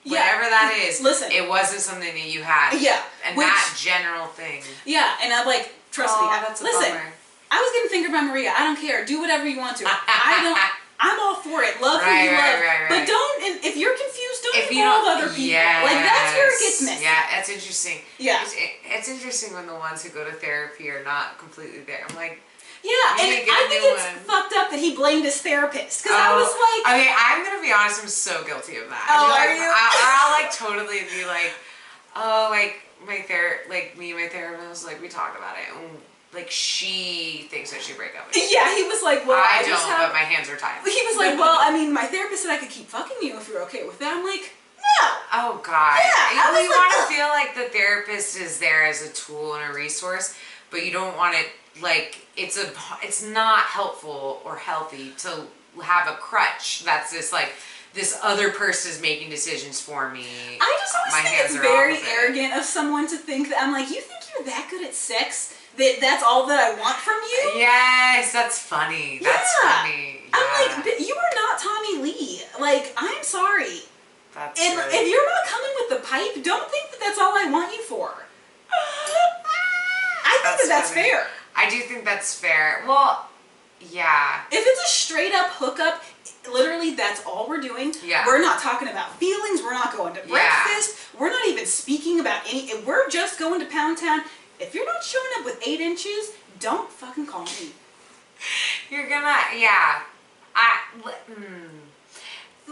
whatever that is, listen, it wasn't something that you had. Yeah. And that general thing. Yeah, and I'm like, trust me. That's a bummer. I was getting fingered by Maria. I don't care. Do whatever you want to. I'm all for it. Love who you love. Right. But don't, if you're confused, don't involve other people. Yes. Like, that's where it gets messy. Yeah, that's interesting. Yeah. It's interesting when the ones who go to therapy are not completely there. I'm like, yeah, and I think it's fucked up that he blamed his therapist. Because I was like... Okay, I'm going to be honest, I'm so guilty of that. Are you? I'll like totally be like, me and my therapist, like, we talked about it. And, like, she thinks I should break up with you. Yeah, he was like, well, I don't, but my hands are tied. He was like, well, I mean, my therapist said I could keep fucking you if you're okay with that. I'm like, no. Oh, God. Yeah, you want to feel like the therapist is there as a tool and a resource, but you don't want it, like, it's not helpful or healthy to have a crutch that's this, like, this other person is making decisions for me. I just always think it's very arrogant of someone to think that, I'm like, you think you're that good at sex? That's all that I want from you? Yes, that's funny. That's funny. Yeah. I'm like, but you are not Tommy Lee. Like, I'm sorry. That's and right. if you're not coming with the pipe, don't think that that's all I want you for. I think that's fair. I do think that's fair. Well, yeah. If it's a straight up hookup, literally that's all we're doing. Yeah. We're not talking about feelings. We're not going to breakfast. We're not even speaking about any. We're just going to Pound Town. If you're not showing up with 8 inches, don't fucking call me. You're gonna, but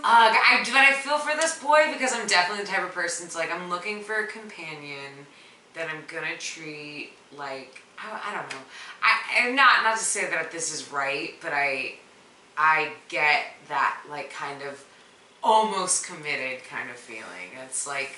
I feel for this boy because I'm definitely the type of person to, like, I'm looking for a companion that I'm gonna treat like, I don't know. I'm not to say that this is right, but I get that, like, kind of almost committed kind of feeling. It's like,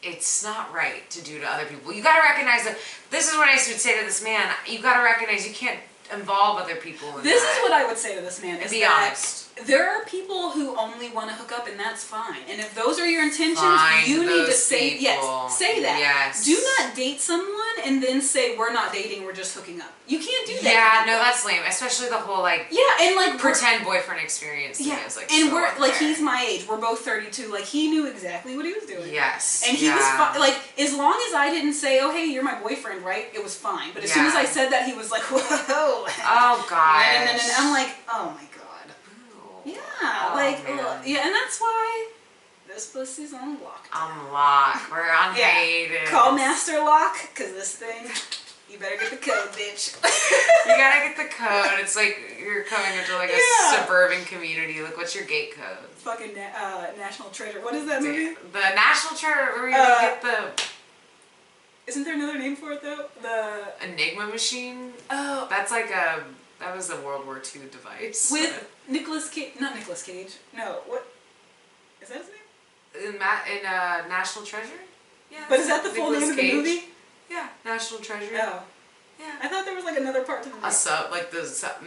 it's not right to do to other people. You gotta recognize that, this is what I would say to this man, you gotta recognize you can't involve other people in This is what I would say to this man, is be honest. There are people who only want to hook up, and that's fine. And if those are your intentions, you need to say, say that. Yes. Do not date someone and then say, we're not dating, we're just hooking up. You can't do that. Yeah, no, that's lame. Especially the whole, like, and like pretend boyfriend experience thing is, like, and so we're, like, unfair. he's my age. We're both 32. Like, he knew exactly what he was doing. Yes. And he was fine. Like, as long as I didn't say, oh, hey, you're my boyfriend, right? It was fine. But as soon as I said that, he was like, whoa. Oh, God. And I'm like, oh, my God. Yeah, and that's why this pussy's on lock. On lock. We're on hiatus. Call Master Lock, because this thing, you better get the code, bitch. You gotta get the code. It's like you're coming into, like, a suburban community. Like, what's your gate code? Fucking National Treasure. What is that movie? The National Treasure, where you get the... Isn't there another name for it, though? The... Enigma machine? Oh. That's like a... That was a World War II device. With Nicolas Cage. Not Nicolas Cage. No. What? Is that his name? In National Treasure? Yeah. But is that the full name of the movie? Yeah. National Treasure. Oh. Yeah. I thought there was, like, another part to the movie.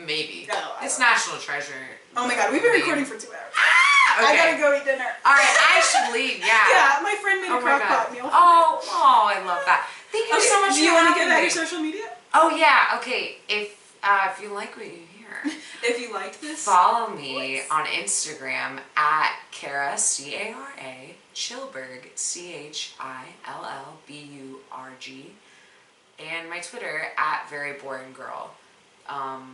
Maybe. No, it's National Treasure. Oh my God, we've been recording for 2 hours. Okay. I gotta go eat dinner. Alright, I should leave, yeah. Yeah, my friend made a crock pot meal. Oh, I love that. Thank you so much for having me. Do you want to give out your social media? Oh yeah, okay. If you like what you hear, if you liked this, follow me on Instagram at Cara, Cara, Chillburg, Chillburg. and my Twitter at veryboringgirl,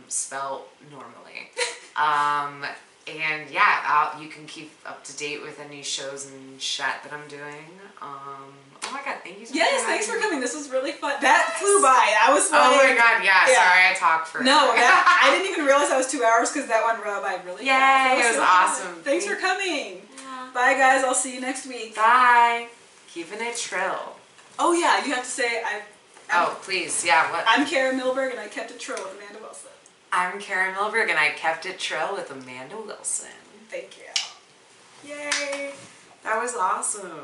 spelled normally. And yeah, you can keep up to date with any shows and shit that I'm doing. Oh my god, thank you so much. Yes, thanks for coming. This was really fun. That flew by. I was like, oh my god, yeah. Sorry, I talked for. No, I didn't even realize that was 2 hours because that went by really fast. Yay, it was awesome. Thanks for coming. Yeah. Bye, guys. I'll see you next week. Bye. Keeping it trill. Oh yeah, you have to say Oh please, yeah. What? I'm Cara Millburg and I kept it trill with Amanda Wilson. I'm Cara Millburg and I kept it trill with Amanda Wilson. Thank you. Yay. That was awesome.